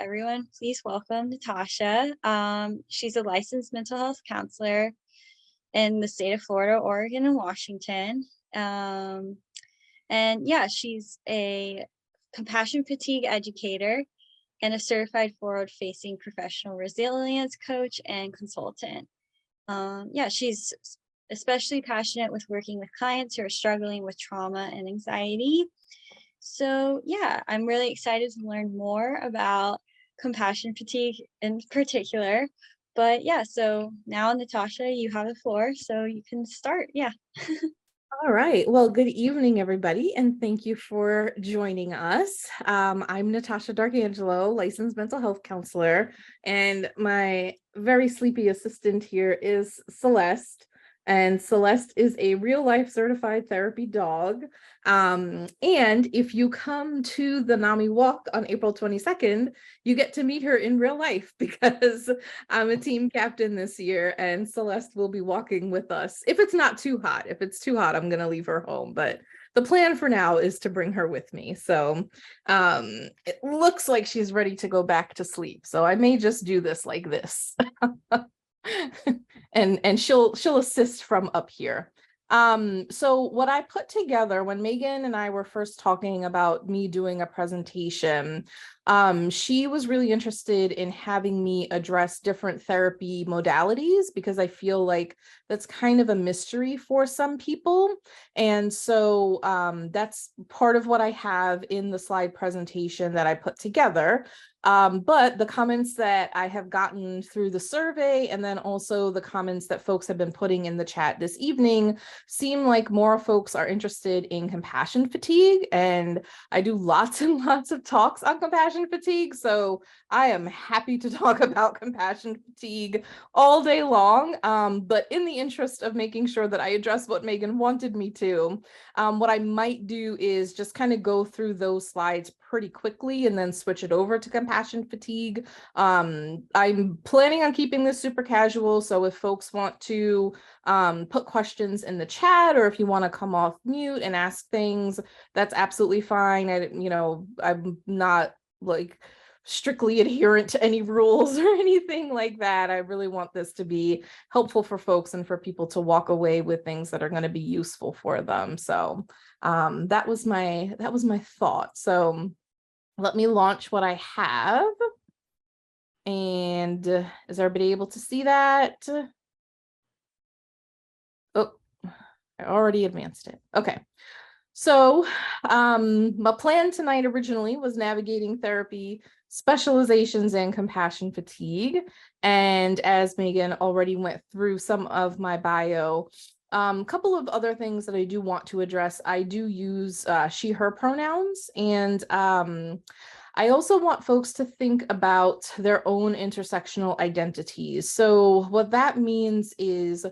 everyone, please welcome Natasha. She's a licensed mental health counselor in the state of Florida, Oregon, and Washington. Um, and yeah, she's a compassion fatigue educator and a certified forward-facing professional resilience coach and consultant. Yeah, she's especially passionate with working with clients who are struggling with trauma and anxiety. So yeah, I'm really excited to learn more about compassion fatigue in particular. But yeah, so now Natasha, you have the floor, so you can start. Yeah. All right. Well, good evening, everybody, and thank you for joining us. I'm Natasha D'Arcangelo, licensed mental health counselor, and my very sleepy assistant here is Celeste. And Celeste is a real-life certified therapy dog. And if you come to the NAMI walk on April 22nd, you get to meet her in real life because I'm a team captain this year, and Celeste will be walking with us. If it's not too hot, if it's too hot, I'm going to leave her home. But the plan for now is to bring her with me. So it looks like she's ready to go back to sleep. So I may just do this like this. and she'll assist from up here. So what I put together when Megan and I were first talking about me doing a presentation, she was really interested in having me address different therapy modalities because I feel like that's kind of a mystery for some people. And so that's part of what I have in the slide presentation that I put together. But the comments that I have gotten through the survey and then also the comments that folks have been putting in the chat this evening seem like more folks are interested in compassion fatigue. And I do lots and lots of talks on compassion fatigue. So I am happy to talk about compassion fatigue all day long. But in the interest of making sure that I address what Megan wanted me to, what I might do is just kind of go through those slides pretty quickly and then switch it over to compassion fatigue. I'm planning on keeping this super casual. So if folks want to put questions in the chat, or if you want to come off mute and ask things, that's absolutely fine. I'm not like strictly adherent to any rules or anything like that. I really want this to be helpful for folks and for people to walk away with things that are going to be useful for them. So that was my thought. So let me launch what I have. And is everybody able to see that? Oh, I already advanced it. Okay. So my plan tonight originally was navigating therapy, specializations, and compassion fatigue. And as Megan already went through some of my bio, a couple of other things that I do want to address. I do use she, her pronouns, and I also want folks to think about their own intersectional identities. So what that means is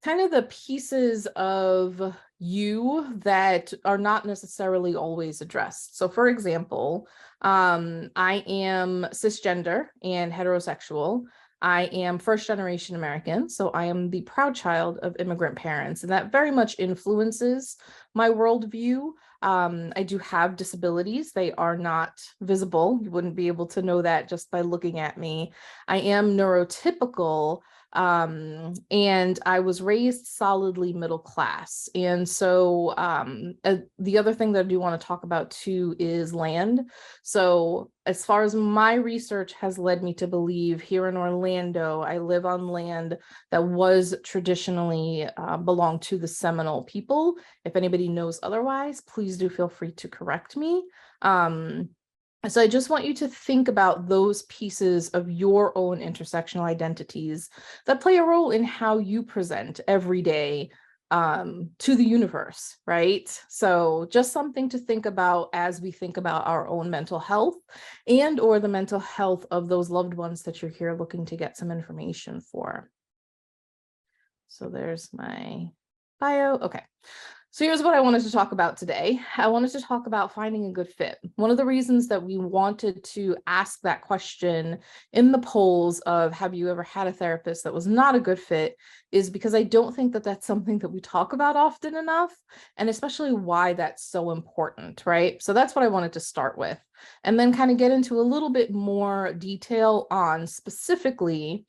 kind of the pieces of you that are not necessarily always addressed. So for example, I am cisgender and heterosexual. I am first generation American, so I am the proud child of immigrant parents, and that very much influences my worldview. I do have disabilities. They are not visible. You wouldn't be able to know that just by looking at me. I am neurotypical, and I was raised solidly middle class. And so the other thing that I do want to talk about too is land. So as far as my research has led me to believe, here in Orlando, I live on land that was traditionally belonged to the Seminole people. If anybody knows otherwise, please do feel free to correct me. So I just want you to think about those pieces of your own intersectional identities that play a role in how you present every day to the universe, right? So just something to think about as we think about our own mental health and or the mental health of those loved ones that you're here looking to get some information for. So there's my bio. Okay. So here's what I wanted to talk about today. I wanted to talk about finding a good fit. One of the reasons that we wanted to ask that question in the polls of have you ever had a therapist that was not a good fit is because I don't think that that's something that we talk about often enough, and especially why that's so important, right? So that's what I wanted to start with, and then kind of get into a little bit more detail on specifically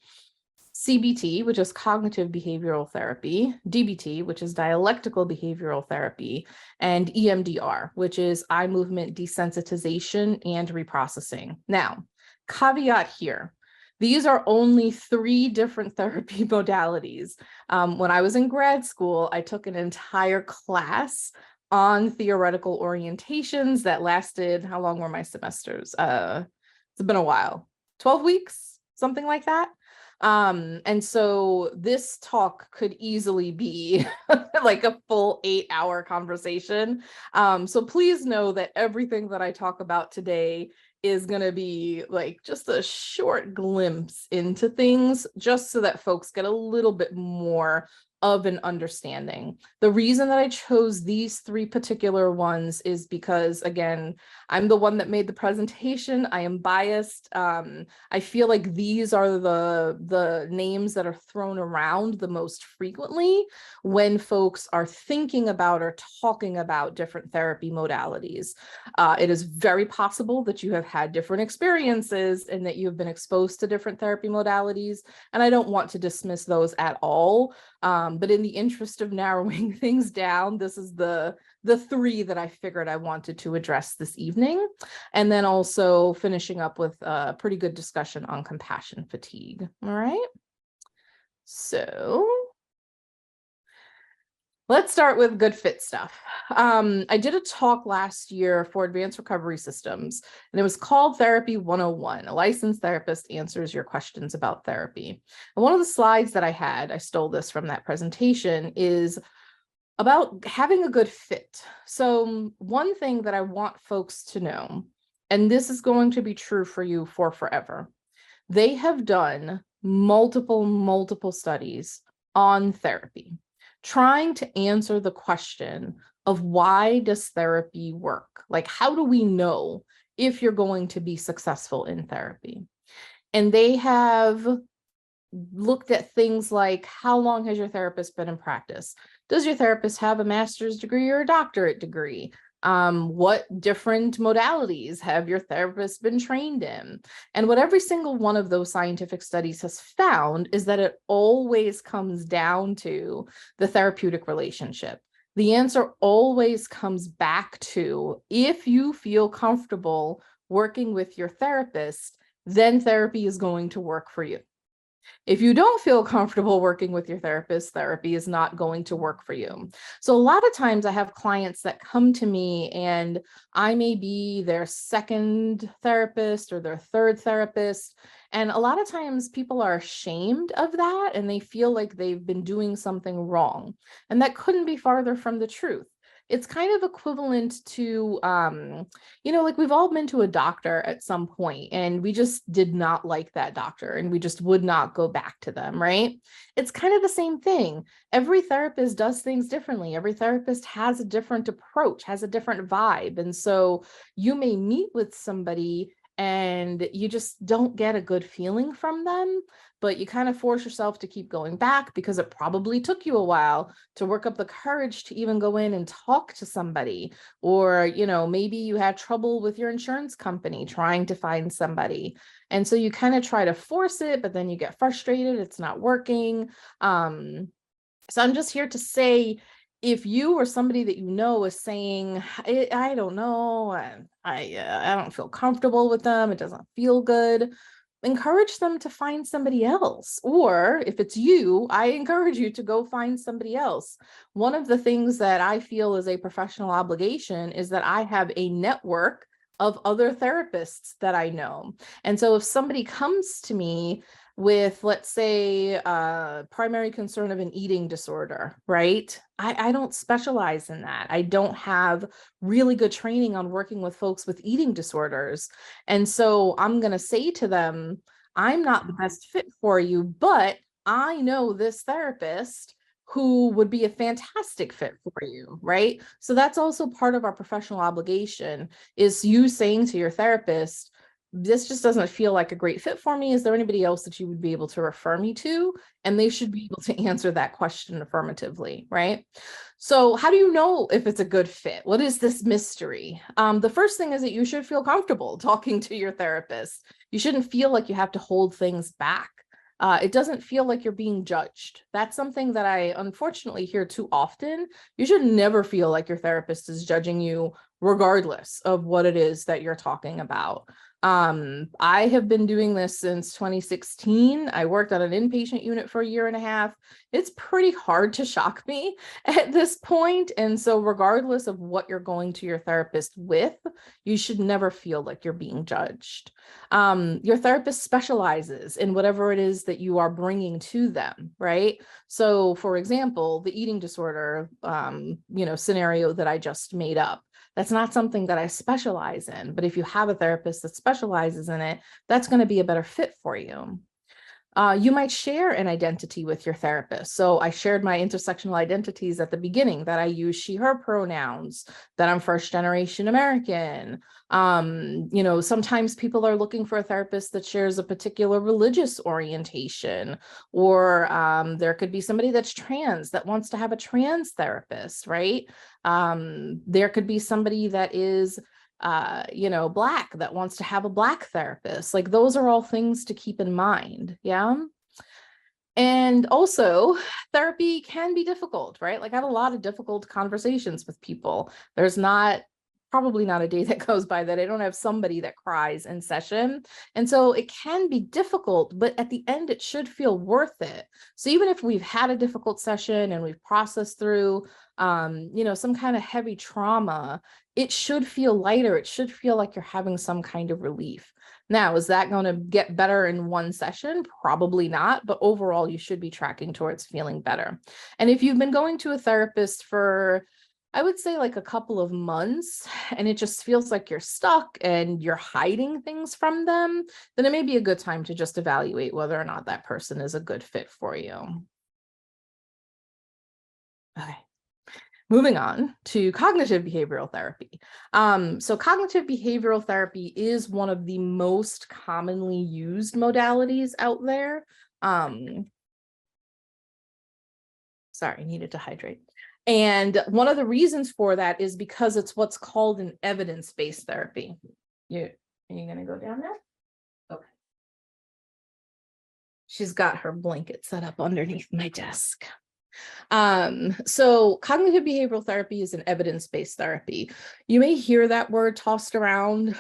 CBT, which is cognitive behavioral therapy, DBT, which is dialectical behavioral therapy, and EMDR, which is eye movement desensitization and reprocessing. Now, caveat here. These are only 3 different therapy modalities. When I was in grad school, I took an entire class on theoretical orientations that lasted, how long were my semesters? It's been a while, 12 weeks, something like that. And so this talk could easily be like a full 8-hour conversation. So please know that everything that I talk about today is going to be like just a short glimpse into things, just so that folks get a little bit more of an understanding. The reason that I chose these 3 particular ones is because, again, I'm the one that made the presentation. I am biased. I feel like these are the names that are thrown around the most frequently when folks are thinking about or talking about different therapy modalities. It is very possible that you have had different experiences and that you have been exposed to different therapy modalities, and I don't want to dismiss those at all. But in the interest of narrowing things down, this is the 3 that I figured I wanted to address this evening. And then also finishing up with a pretty good discussion on compassion fatigue. All right. So let's start with good fit stuff. I did a talk last year for Advanced Recovery Systems, and it was called Therapy 101. A licensed therapist answers your questions about therapy. And one of the slides that I had, I stole this from that presentation, is about having a good fit. So one thing that I want folks to know, and this is going to be true for you for forever, they have done multiple studies on therapy, trying to answer the question of why does therapy work? Like, how do we know if you're going to be successful in therapy? And they have looked at things like, how long has your therapist been in practice? Does your therapist have a master's degree or a doctorate degree? What different modalities have your therapist been trained in? And what every single one of those scientific studies has found is that it always comes down to the therapeutic relationship. The answer always comes back to, if you feel comfortable working with your therapist, then therapy is going to work for you. If you don't feel comfortable working with your therapist, therapy is not going to work for you. So a lot of times I have clients that come to me and I may be their 2nd therapist or their 3rd therapist. And a lot of times people are ashamed of that and they feel like they've been doing something wrong. And that couldn't be farther from the truth. It's kind of equivalent to, like we've all been to a doctor at some point and we just did not like that doctor and we just would not go back to them, right? It's kind of the same thing. Every therapist does things differently. Every therapist has a different approach, has a different vibe. And so you may meet with somebody and you just don't get a good feeling from them, but you kind of force yourself to keep going back because it probably took you a while to work up the courage to even go in and talk to somebody. Or, maybe you had trouble with your insurance company trying to find somebody. And so you kind of try to force it, but then you get frustrated, it's not working. So I'm just here to say, if you or somebody that you know is saying, I don't know, I don't feel comfortable with them, it doesn't feel good, encourage them to find somebody else. Or if it's you, I encourage you to go find somebody else. One of the things that I feel is a professional obligation is that I have a network of other therapists that I know. And so if somebody comes to me with, let's say, primary concern of an eating disorder, right? I don't specialize in that. I don't have really good training on working with folks with eating disorders. And so I'm going to say to them, I'm not the best fit for you, but I know this therapist who would be a fantastic fit for you, right? So that's also part of our professional obligation, is you saying to your therapist, this just doesn't feel like a great fit for me. Is there anybody else that you would be able to refer me to? And they should be able to answer that question affirmatively, right? So how do you know if it's a good fit? What is this mystery? The first thing is that you should feel comfortable talking to your therapist. You shouldn't feel like you have to hold things back. It doesn't feel like you're being judged. That's something that I unfortunately hear too often. You should never feel like your therapist is judging you, regardless of what it is that you're talking about. I have been doing this since 2016. I worked on an inpatient unit for a year and a half. It's pretty hard to shock me at this point. And so regardless of what you're going to your therapist with, you should never feel like you're being judged. Your therapist specializes in whatever it is that you are bringing to them, right? So for example, the eating disorder, scenario that I just made up, that's not something that I specialize in, but if you have a therapist that specializes in it, that's going to be a better fit for you. You might share an identity with your therapist. So I shared my intersectional identities at the beginning, that I use she, her pronouns, that I'm first generation American. Sometimes people are looking for a therapist that shares a particular religious orientation, or there could be somebody that's trans that wants to have a trans therapist, right? There could be somebody that is Black that wants to have a Black therapist. Like, those are all things to keep in mind. Yeah. And also, therapy can be difficult, right? Like, I have a lot of difficult conversations with people. There's probably not a day that goes by that I don't have somebody that cries in session. And so it can be difficult, but at the end, it should feel worth it. So even if we've had a difficult session and we've processed through, some kind of heavy trauma, it should feel lighter. It should feel like you're having some kind of relief. Now, is that going to get better in one session? Probably not, but overall, you should be tracking towards feeling better. And if you've been going to a therapist for, I would say, like a couple of months, and it just feels like you're stuck and you're hiding things from them, then it may be a good time to just evaluate whether or not that person is a good fit for you. Okay. Moving on to cognitive behavioral therapy. So cognitive behavioral therapy is one of the most commonly used modalities out there. Sorry, I needed to hydrate. And one of the reasons for that is because it's what's called an evidence-based therapy. Are you going to go down there? Okay. She's got her blanket set up underneath my desk. So cognitive behavioral therapy is an evidence-based therapy. You may hear that word tossed around.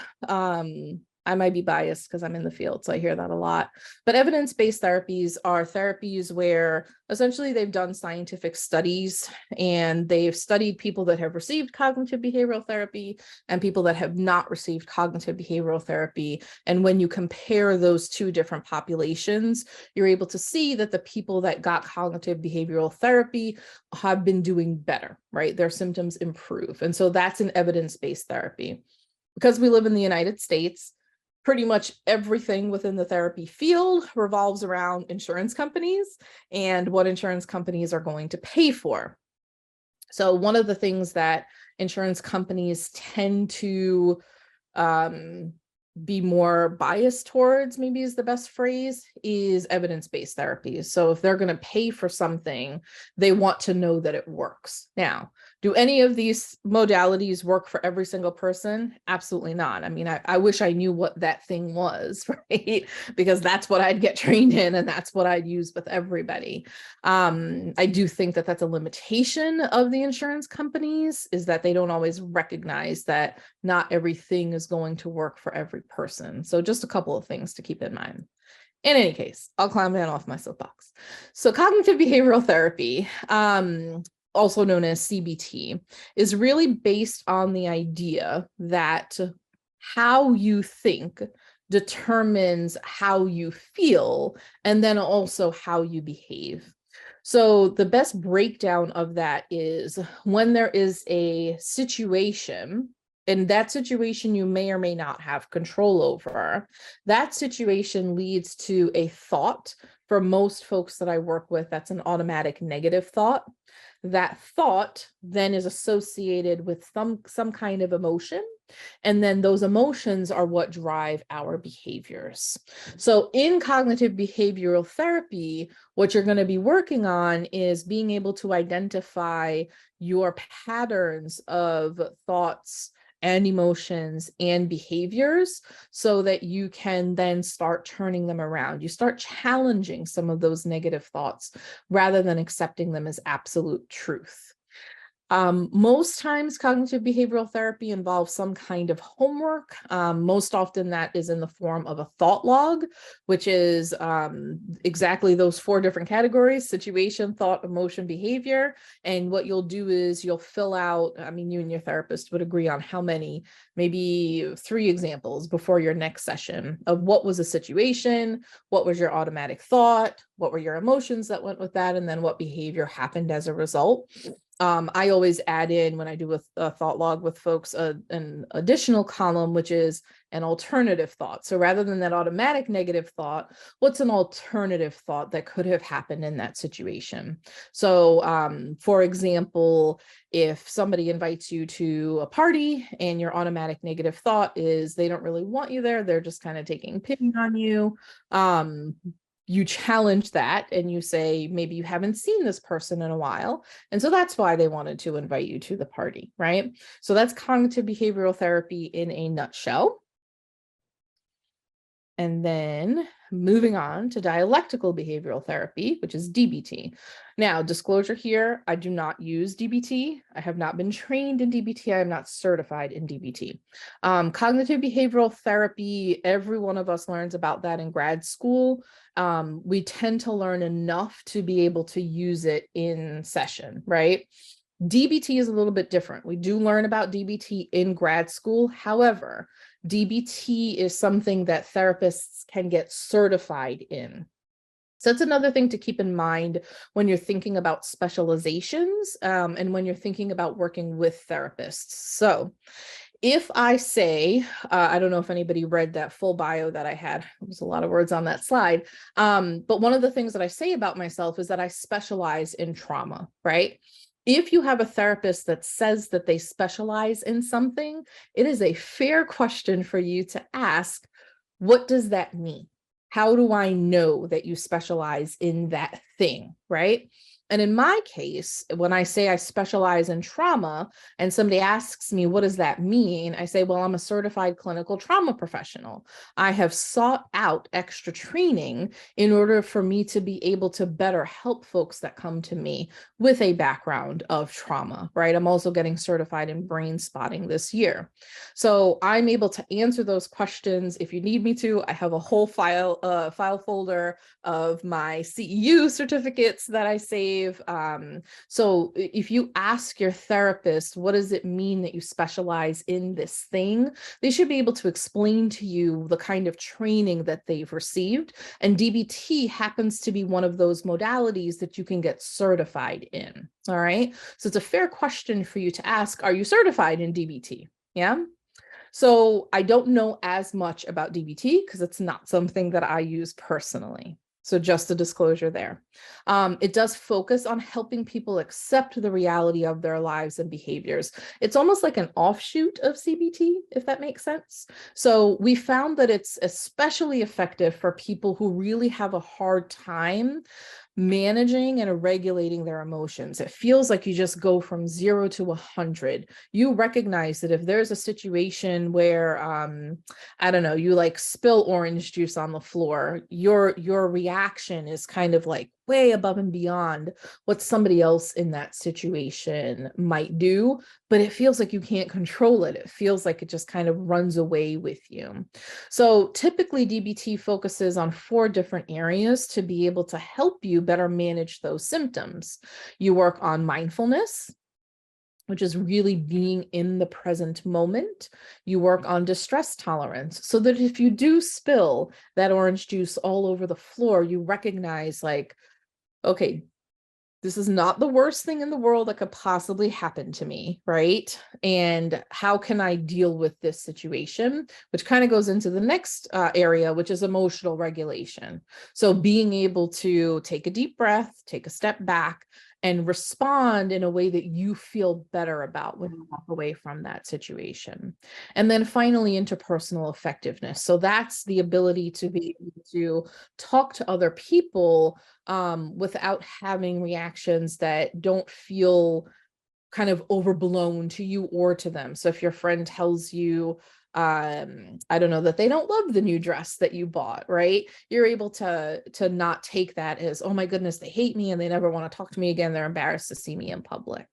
I might be biased because I'm in the field, so I hear that a lot. But evidence-based therapies are therapies where essentially they've done scientific studies and they've studied people that have received cognitive behavioral therapy and people that have not received cognitive behavioral therapy. And when you compare those two different populations, you're able to see that the people that got cognitive behavioral therapy have been doing better, right? Their symptoms improve. And so that's an evidence-based therapy. Because we live in the United States, pretty much everything within the therapy field revolves around insurance companies and what insurance companies are going to pay for. So one of the things that insurance companies tend to be more biased towards, maybe is the best phrase, is evidence-based therapy. So if they're going to pay for something, they want to know that it works. Now, do any of these modalities work for every single person? Absolutely not. I mean, I wish I knew what that thing was, right? Because that's what I'd get trained in and that's what I'd use with everybody. I do think that that's a limitation of the insurance companies, is that they don't always recognize that not everything is going to work for every person. So just a couple of things to keep in mind. In any case, I'll climb down off my soapbox. So cognitive behavioral therapy, also known as CBT, is really based on the idea that how you think determines how you feel, and then also how you behave. So the best breakdown of that is when there is a situation And that situation you may or may not have control over. That situation leads to a thought. For most folks that I work with, that's an automatic negative thought. That thought then is associated with some kind of emotion. And then those emotions are what drive our behaviors. So in cognitive behavioral therapy, what you're going to be working on is being able to identify your patterns of thoughts and emotions and behaviors so that you can then start turning them around. You start challenging some of those negative thoughts rather than accepting them as absolute truth. Most times cognitive behavioral therapy involves some kind of homework. Most often that is in the form of a thought log, which is exactly those 4 different categories: situation, thought, emotion, behavior. And what you'll do is you'll fill out, I mean, you and your therapist would agree on how many, maybe 3 examples before your next session of what was the situation, what was your automatic thought, what were your emotions that went with that, and then what behavior happened as a result. I always add in, when I do a thought log with folks, an additional column, which is an alternative thought. So rather than that automatic negative thought, what's an alternative thought that could have happened in that situation? So for example, if somebody invites you to a party and your automatic negative thought is they don't really want you there, they're just kind of taking pity on you. You challenge that and you say, maybe you haven't seen this person in a while. And so that's why they wanted to invite you to the party, right? So that's cognitive behavioral therapy in a nutshell. And then moving on to dialectical behavioral therapy, which is DBT. Now, disclosure here, I do not use DBT. I have not been trained in DBT. I am not certified in DBT. Cognitive behavioral therapy, every one of us learns about that in grad school. We tend to learn enough to be able to use it in session, right? DBT is a little bit different. We do learn about DBT in grad school. However, DBT is something that therapists can get certified in. So that's another thing to keep in mind when you're thinking about specializations and when you're thinking about working with therapists. So if I say, I don't know if anybody read that full bio that I had, there's a lot of words on that slide. But one of the things that I say about myself is that I specialize in trauma, right? If you have a therapist that says that they specialize in something, it is a fair question for you to ask, what does that mean? How do I know that you specialize in that thing, right? And in my case, when I say I specialize in trauma and somebody asks me, what does that mean? I say, well, I'm a certified clinical trauma professional. I have sought out extra training in order for me to be able to better help folks that come to me with a background of trauma, right? I'm also getting certified in brain spotting this year. So I'm able to answer those questions if you need me to. I have a whole file folder of my CEU certificates that I save. So if you ask your therapist, what does it mean that you specialize in this thing? They should be able to explain to you the kind of training that they've received. And DBT happens to be one of those modalities that you can get certified in. All right. So it's a fair question for you to ask, are you certified in DBT? Yeah. So I don't know as much about DBT because it's not something that I use personally. So just a disclosure there. It does focus on helping people accept the reality of their lives and behaviors. It's almost like an offshoot of CBT, if that makes sense. So we found that it's especially effective for people who really have a hard time managing and regulating their emotions. It feels like you just go from 0 to 100. You recognize that if there's a situation where, I don't know, you like spill orange juice on the floor, your reaction is kind of like way above and beyond what somebody else in that situation might do, but it feels like you can't control it. It feels like it just kind of runs away with you. So typically DBT focuses on 4 different areas to be able to help you better manage those symptoms. You work on mindfulness, which is really being in the present moment. You work on distress tolerance so that if you do spill that orange juice all over the floor, you recognize like, okay, this is not the worst thing in the world that could possibly happen to me, right? And how can I deal with this situation? Which kind of goes into the next area, which is emotional regulation. So being able to take a deep breath, take a step back, and respond in a way that you feel better about when you walk away from that situation. And then finally, interpersonal effectiveness. So that's the ability to be able to talk to other people without having reactions that don't feel kind of overblown to you or to them. So if your friend tells you, I don't know, that they don't love the new dress that you bought, right? You're able to not take that as, oh my goodness, they hate me and they never want to talk to me again. They're embarrassed to see me in public.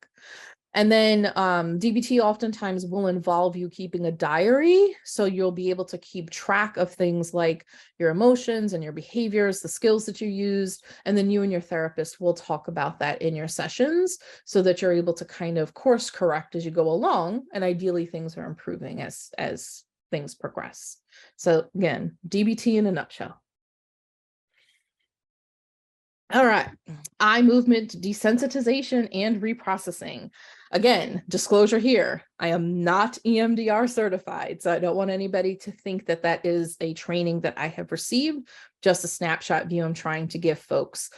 And then DBT oftentimes will involve you keeping a diary. So you'll be able to keep track of things like your emotions and your behaviors, the skills that you used. And then you and your therapist will talk about that in your sessions so that you're able to kind of course correct as you go along. And ideally things are improving as things progress. So again, DBT in a nutshell. All right, eye movement desensitization and reprocessing. Again, disclosure here, I am not EMDR certified, so I don't want anybody to think that that is a training that I have received, just a snapshot view I'm trying to give folks.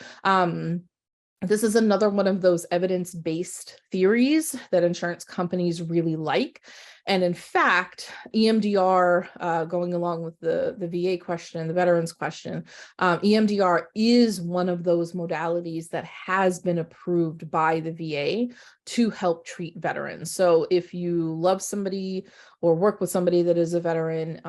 This is another one of those evidence-based theories that insurance companies really like. And in fact, EMDR, going along with the VA question, the veterans question, EMDR is one of those modalities that has been approved by the VA to help treat veterans. So if you love somebody or work with somebody that is a veteran,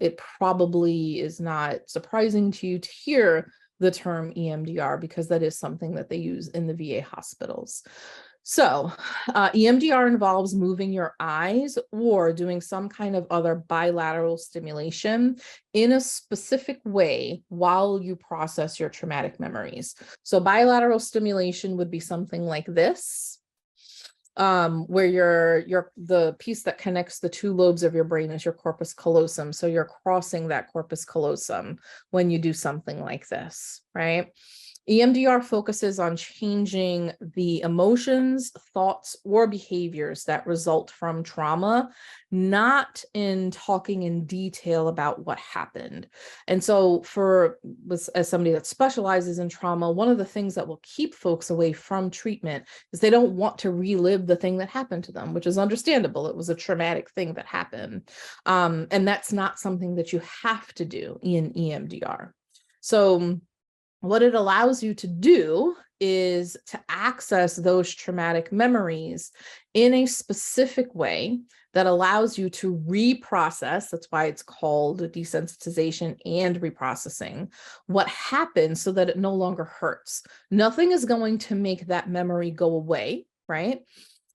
it probably is not surprising to you to hear the term EMDR, because that is something that they use in the VA hospitals. So EMDR involves moving your eyes or doing some kind of other bilateral stimulation in a specific way while you process your traumatic memories. So bilateral stimulation would be something like this, where the piece that connects the two lobes of your brain is your corpus callosum. So you're crossing that corpus callosum when you do something like this, right? EMDR focuses on changing the emotions, thoughts, or behaviors that result from trauma, not in talking in detail about what happened. And so as somebody that specializes in trauma, one of the things that will keep folks away from treatment is they don't want to relive the thing that happened to them, which is understandable. It was a traumatic thing that happened. And that's not something that you have to do in EMDR. So what it allows you to do is to access those traumatic memories in a specific way that allows you to reprocess. That's why it's called desensitization and reprocessing what happened so that it no longer hurts. Nothing is going to make that memory go away, right?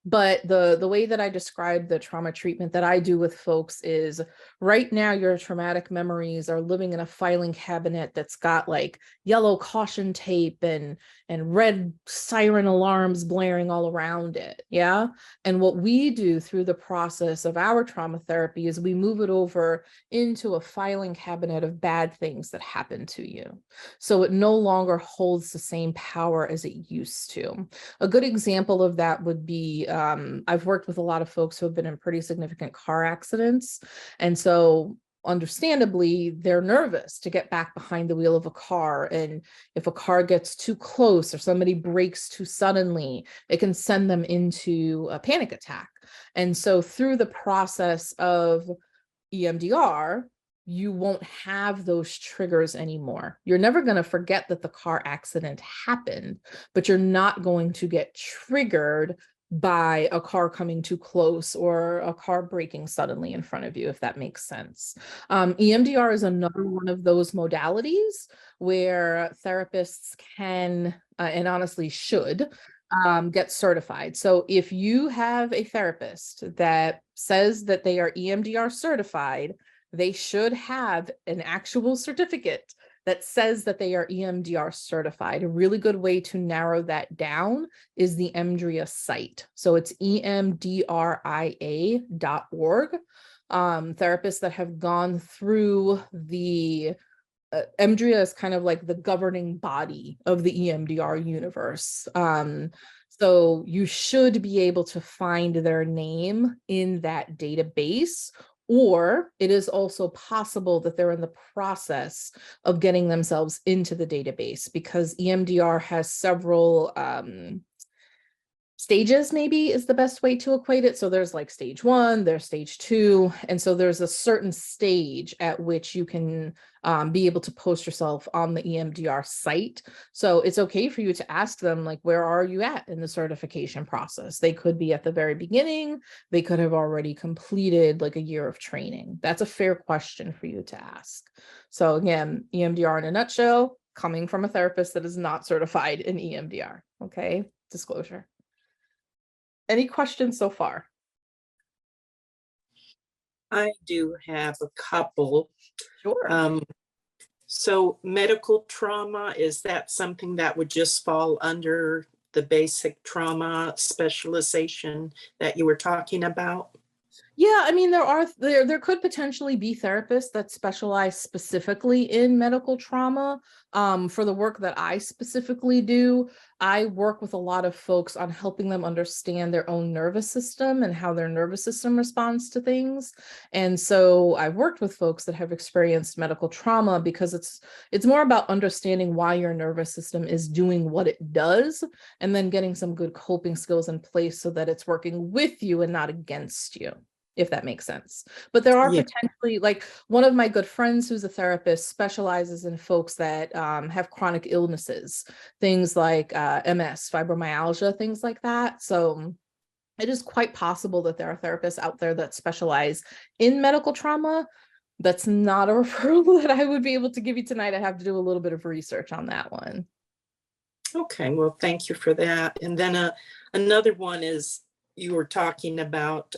But the way that I describe the trauma treatment that I do with folks is, right now your traumatic memories are living in a filing cabinet that's got like yellow caution tape and red siren alarms blaring all around it. Yeah. And what we do through the process of our trauma therapy is we move it over into a filing cabinet of bad things that happened to you. So it no longer holds the same power as it used to. A good example of that would be, I've worked with a lot of folks who have been in pretty significant car accidents. And so understandably, they're nervous to get back behind the wheel of a car. And if a car gets too close or somebody brakes too suddenly, it can send them into a panic attack. And so through the process of EMDR, you won't have those triggers anymore. You're never going to forget that the car accident happened, but you're not going to get triggered by a car coming too close or a car braking suddenly in front of you, if that makes sense. EMDR is another one of those modalities where therapists can, and honestly should, get certified. So if you have a therapist that says that they are EMDR certified, they should have an actual certificate that says that they are EMDR certified. A really good way to narrow that down is the EMDRIA site. So it's emdria.org. Therapists that have gone through the EMDRIA is kind of like the governing body of the EMDR universe. So you should be able to find their name in that database, or it is also possible that they're in the process of getting themselves into the database, because EMDR has several stages, maybe is the best way to equate it. So there's like stage 1, there's stage 2. And so there's a certain stage at which you can be able to post yourself on the EMDR site. So it's okay for you to ask them, like, where are you at in the certification process? They could be at the very beginning. They could have already completed like a year of training. That's a fair question for you to ask. So again, EMDR in a nutshell, coming from a therapist that is not certified in EMDR. Okay, disclosure. Any questions so far? I do have a couple. Sure. So medical trauma, is that something that would just fall under the basic trauma specialization that you were talking about? Yeah, I mean, there could potentially be therapists that specialize specifically in medical trauma. For the work that I specifically do, I work with a lot of folks on helping them understand their own nervous system and how their nervous system responds to things. And so I've worked with folks that have experienced medical trauma because it's more about understanding why your nervous system is doing what it does, and then getting some good coping skills in place so that it's working with you and not against you, if that makes sense. But there are Yeah. potentially, like, one of my good friends who's a therapist specializes in folks that have chronic illnesses, things like MS, fibromyalgia, things like that. So it is quite possible that there are therapists out there that specialize in medical trauma. That's not a referral that I would be able to give you tonight. I have to do a little bit of research on that one. Okay, well, thank you for that. And then another one is, you were talking about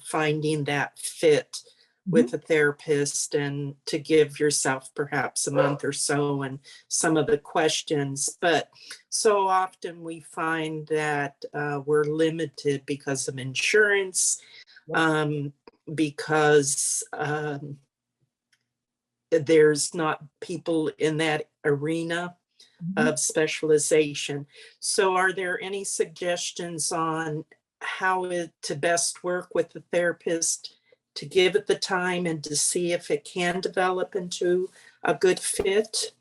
finding that fit with a therapist, and to give yourself perhaps a month or so and some of the questions. But so often we find that we're limited because of insurance, because there's not people in that arena of specialization. So are there any suggestions on how to best work with the therapist to give it the time and to see if it can develop into a good fit?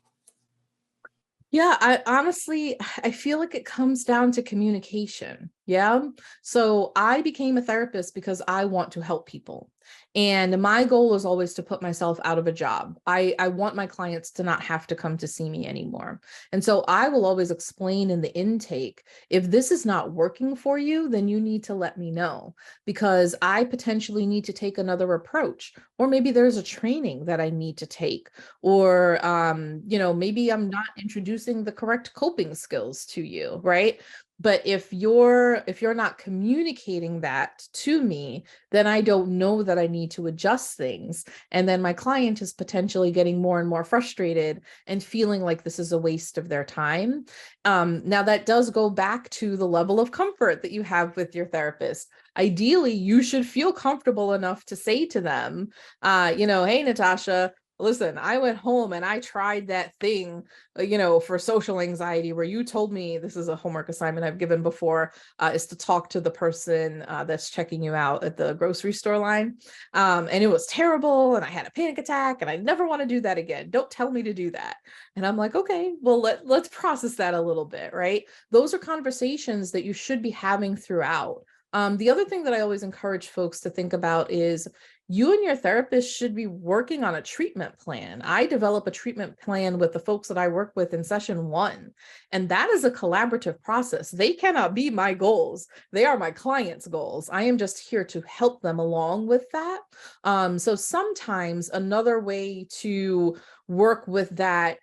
Yeah, I honestly, I feel like it comes down to communication. Yeah. So I became a therapist because I want to help people. And my goal is always to put myself out of a job. I want my clients to not have to come to see me anymore. And so I will always explain in the intake, if this is not working for you, then you need to let me know, because I potentially need to take another approach. Or maybe there's a training that I need to take, or maybe I'm not introducing the correct coping skills to you, right? But if you're not communicating that to me, then I don't know that I need to adjust things. And then my client is potentially getting more and more frustrated and feeling like this is a waste of their time. Now that does go back to the level of comfort that you have with your therapist. Ideally, you should feel comfortable enough to say to them, hey, Natasha, listen, I went home and I tried that thing, for social anxiety, where you told me, this is a homework assignment I've given before, is to talk to the person that's checking you out at the grocery store line. And it was terrible. And I had a panic attack and I never want to do that again. Don't tell me to do that. And I'm like, okay, well, let's process that a little bit, right? Those are conversations that you should be having throughout. The other thing that I always encourage folks to think about is, you and your therapist should be working on a treatment plan. I develop a treatment plan with the folks that I work with in session 1, and that is a collaborative process. They cannot be my goals. They are my client's goals. I am just here to help them along with that. So sometimes another way to work with that,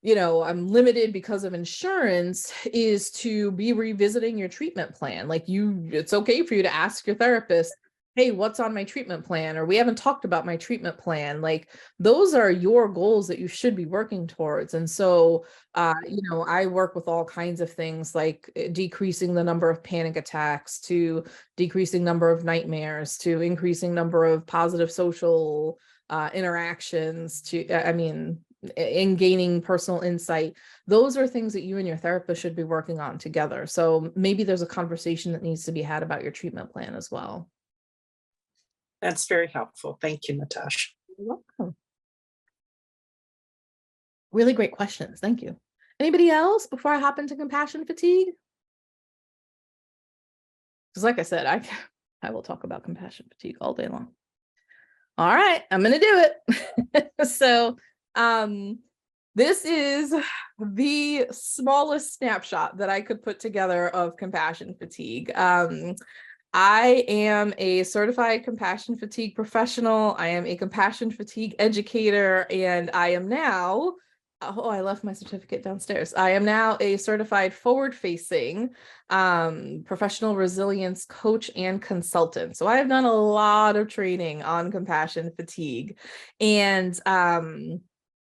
I'm limited because of insurance, is to be revisiting your treatment plan. Like, it's okay for you to ask your therapist, hey, what's on my treatment plan? Or we haven't talked about my treatment plan. Like, those are your goals that you should be working towards. And so, I work with all kinds of things, like decreasing the number of panic attacks, to decreasing number of nightmares, to increasing number of positive social interactions, to, in gaining personal insight. Those are things that you and your therapist should be working on together. So maybe there's a conversation that needs to be had about your treatment plan as well. That's very helpful. Thank you, Natasha. You're welcome. Really great questions. Thank you. Anybody else before I hop into compassion fatigue? Because like I said, I will talk about compassion fatigue all day long. All right, I'm going to do it. So this is the smallest snapshot that I could put together of compassion fatigue. I am a certified compassion fatigue professional. I am a compassion fatigue educator, and I am now, oh, I left my certificate downstairs. I am now a certified forward-facing professional resilience coach and consultant. So I have done a lot of training on compassion fatigue, and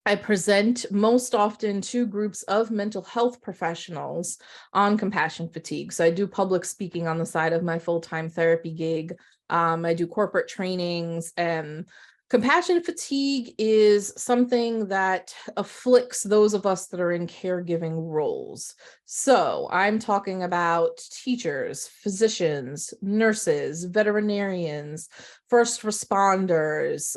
I present most often to groups of mental health professionals on compassion fatigue. So I do public speaking on the side of my full-time therapy gig. I do corporate trainings, and compassion fatigue is something that afflicts those of us that are in caregiving roles. So I'm talking about teachers, physicians, nurses, veterinarians, first responders,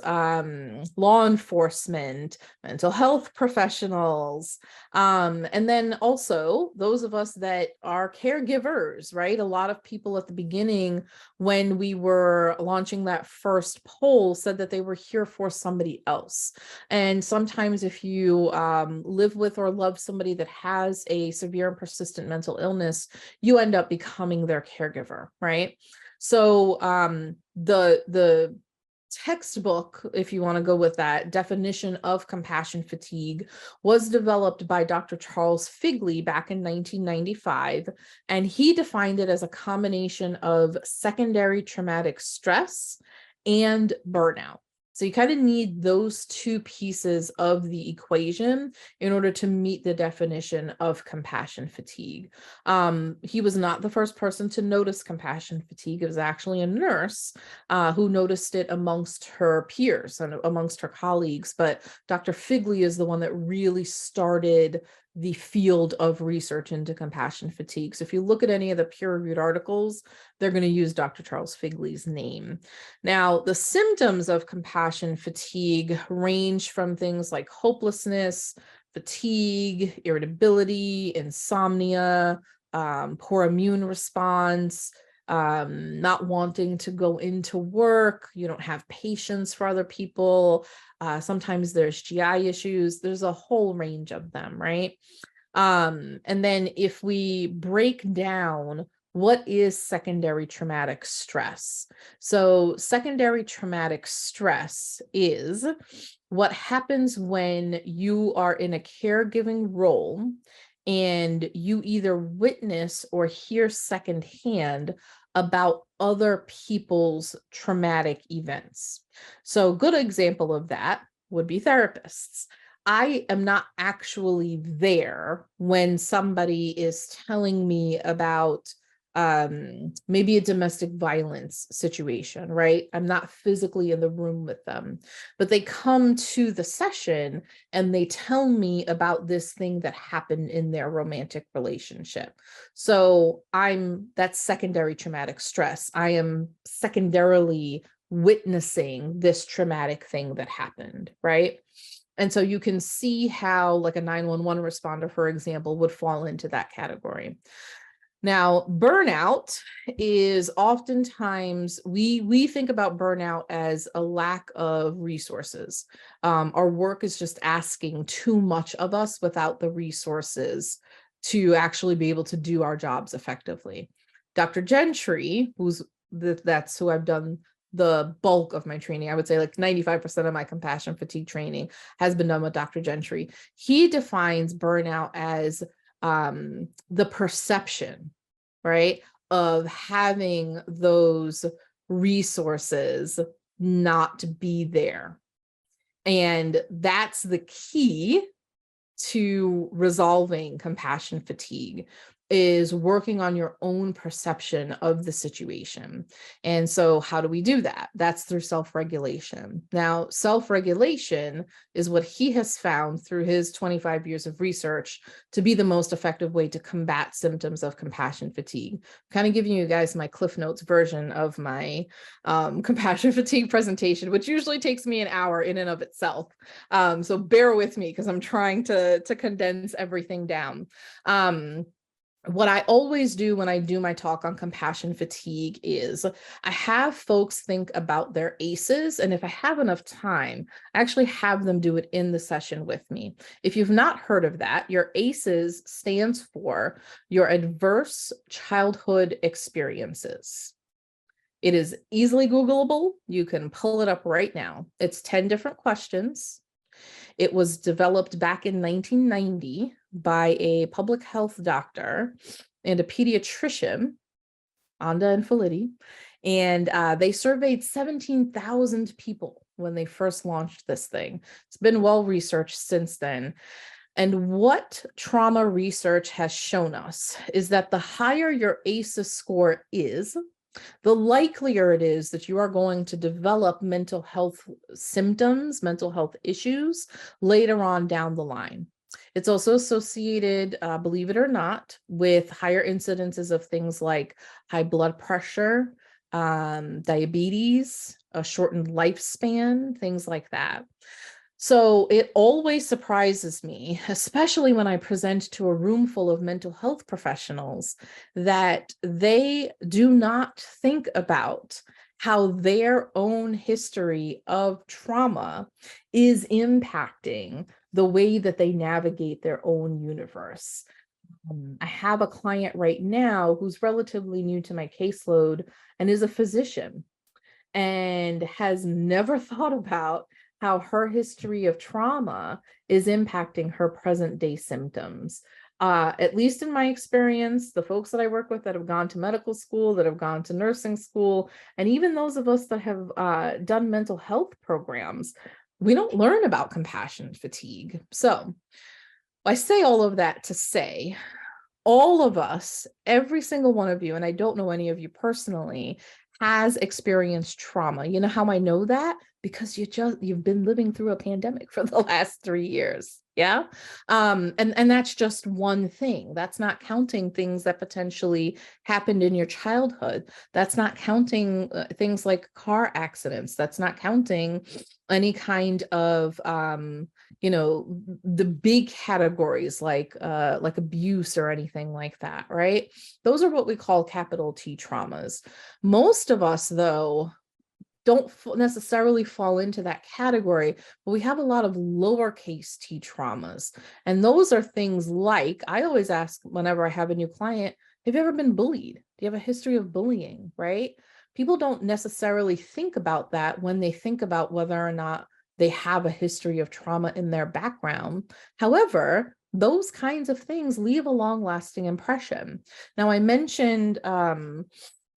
law enforcement, mental health professionals, and then also those of us that are caregivers, right? A lot of people at the beginning, when we were launching that first poll, said that they were here for somebody else. And sometimes if you live with or love somebody that has a severe and persistent mental illness, you end up becoming their caregiver, right? So the textbook, if you want to go with that definition of compassion fatigue, was developed by Dr. Charles Figley back in 1995, and he defined it as a combination of secondary traumatic stress and burnout. So you kind of need those two pieces of the equation in order to meet the definition of compassion fatigue. He was not the first person to notice compassion fatigue. It was actually a nurse who noticed it amongst her peers and amongst her colleagues. But Dr. Figley is the one that really started the field of research into compassion fatigue. So if you look at any of the peer-reviewed articles, they're going to use Dr. Charles Figley's name. Now, the symptoms of compassion fatigue range from things like hopelessness, fatigue, irritability, insomnia, poor immune response, not wanting to go into work, you don't have patience for other people. Sometimes there's GI issues. There's a whole range of them, right? And then if we break down what is secondary traumatic stress. So secondary traumatic stress is what happens when you are in a caregiving role and you either witness or hear secondhand about other people's traumatic events. So a good example of that would be therapists. I am not actually there when somebody is telling me about maybe a domestic violence situation, right? I'm not physically in the room with them, but they come to the session and they tell me about this thing that happened in their romantic relationship. So that's secondary traumatic stress. I am secondarily witnessing this traumatic thing that happened, right? And so you can see how like a 911 responder, for example, would fall into that category. Now, burnout is oftentimes, we think about burnout as a lack of resources. Our work is just asking too much of us without the resources to actually be able to do our jobs effectively. Dr. Gentry, that's who I've done the bulk of my training. I would say like 95% of my compassion fatigue training has been done with Dr. Gentry. He defines burnout as the perception, right, of having those resources not be there. And that's the key to resolving compassion fatigue, is working on your own perception of the situation. And so how do we do that? That's through self-regulation. Now, self-regulation is what he has found through his 25 years of research to be the most effective way to combat symptoms of compassion fatigue. Kind of giving you guys my Cliff Notes version of my compassion fatigue presentation, which usually takes me an hour in and of itself. So bear with me because I'm trying to condense everything down. What I always do when I do my talk on compassion fatigue is I have folks think about their ACEs, and if I have enough time, I actually have them do it in the session with me. If you've not heard of that, your ACEs stands for your adverse childhood experiences. It is easily Googleable. You can pull it up right now. It's 10 different questions. It was developed back in 1990 by a public health doctor and a pediatrician, Anda and Felitti, and they surveyed 17,000 people when they first launched this thing. It's been well researched since then. And what trauma research has shown us is that the higher your ACEs score is, the likelier it is that you are going to develop mental health symptoms, mental health issues later on down the line. It's also associated, believe it or not, with higher incidences of things like high blood pressure, diabetes, a shortened lifespan, things like that. So it always surprises me, especially when I present to a room full of mental health professionals, that they do not think about how their own history of trauma is impacting the way that they navigate their own universe. I have a client right now who's relatively new to my caseload and is a physician and has never thought about how her history of trauma is impacting her present day symptoms. At least in my experience, the folks that I work with that have gone to medical school, that have gone to nursing school, and even those of us that have done mental health programs, we don't learn about compassion fatigue. So I say all of that to say, all of us, every single one of you, and I don't know any of you personally, has experienced trauma. You know how I know that? Because you've been living through a pandemic for the last 3 years. Yeah. And that's just one thing. That's not counting things that potentially happened in your childhood. That's not counting things like car accidents. That's not counting any kind of the big categories like abuse or anything like that, right? Those are what we call capital T traumas. Most of us, though, don't necessarily fall into that category, but we have a lot of lowercase t traumas. And those are things like, I always ask whenever I have a new client, have you ever been bullied? Do you have a history of bullying, right? People don't necessarily think about that when they think about whether or not they have a history of trauma in their background. However, those kinds of things leave a long-lasting impression. Now, I mentioned,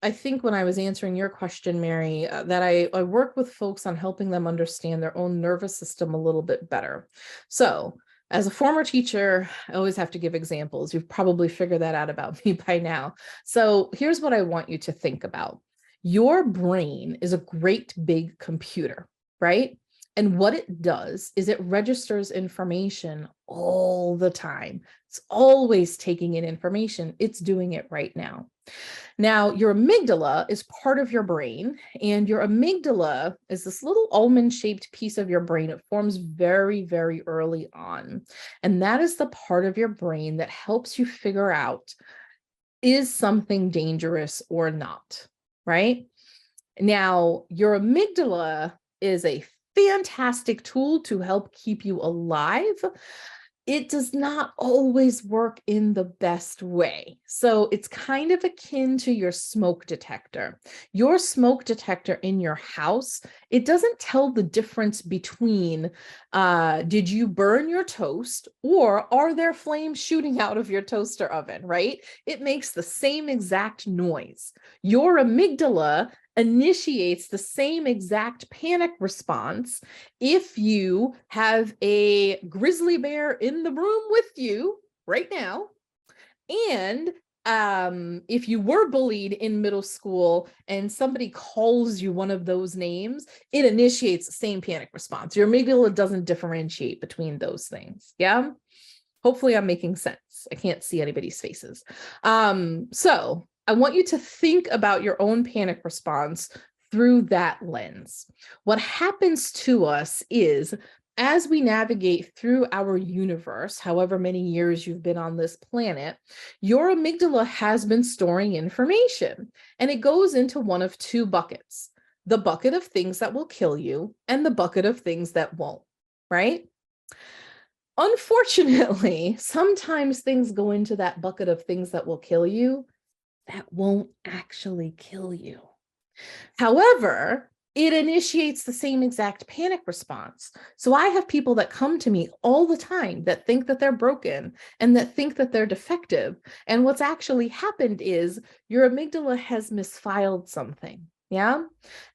I think when I was answering your question, Mary, that I work with folks on helping them understand their own nervous system a little bit better. So as a former teacher, I always have to give examples. You've probably figured that out about me by now. So here's what I want you to think about. Your brain is a great big computer, right? And what it does is it registers information all the time. It's always taking in information. It's doing it right now. Now, your amygdala is part of your brain, and your amygdala is this little almond-shaped piece of your brain. It forms very, very early on. And that is the part of your brain that helps you figure out, is something dangerous or not, right? Now, your amygdala is a fantastic tool to help keep you alive. It does not always work in the best way. So it's kind of akin to your smoke detector. Your smoke detector in your house, it doesn't tell the difference between did you burn your toast or are there flames shooting out of your toaster oven, right? It makes the same exact noise. Your amygdala initiates the same exact panic response if you have a grizzly bear in the room with you right now, And if you were bullied in middle school and somebody calls you one of those names, it initiates the same panic response. Your amygdala doesn't differentiate between those things. Yeah. Hopefully I'm making sense. I can't see anybody's faces. So I want you to think about your own panic response through that lens. What happens to us is, as we navigate through our universe, however many years you've been on this planet, your amygdala has been storing information, and it goes into one of two buckets: the bucket of things that will kill you and the bucket of things that won't, right? Unfortunately, sometimes things go into that bucket of things that will kill you that won't actually kill you. However, it initiates the same exact panic response. So I have people that come to me all the time that think that they're broken and that think that they're defective. And what's actually happened is your amygdala has misfiled something. Yeah.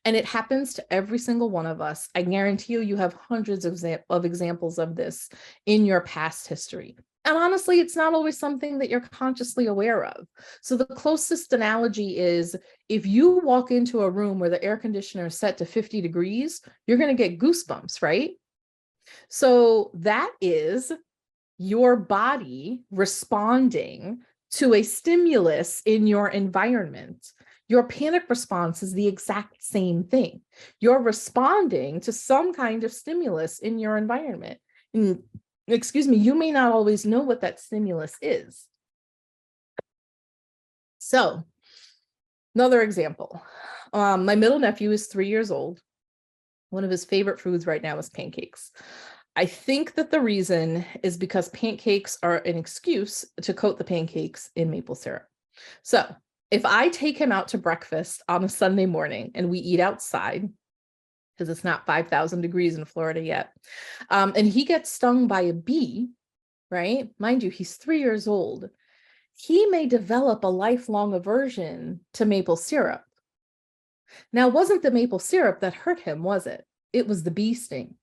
And it happens to every single one of us. I guarantee you, you have hundreds of examples of this in your past history. And honestly, it's not always something that you're consciously aware of. So the closest analogy is, if you walk into a room where the air conditioner is set to 50 degrees, you're going to get goosebumps, right? So that is your body responding to a stimulus in your environment. Your panic response is the exact same thing. You're responding to some kind of stimulus in your environment. And, excuse me, you may not always know what that stimulus is. So, another example. My middle nephew is 3 years old. One of his favorite foods right now is pancakes. I think that the reason is because pancakes are an excuse to coat the pancakes in maple syrup. So if I take him out to breakfast on a Sunday morning and we eat outside, because it's not 5,000 degrees in Florida yet, and he gets stung by a bee, right? Mind you, he's 3 years old. He may develop a lifelong aversion to maple syrup. Now, it wasn't the maple syrup that hurt him, was it? It was the bee sting.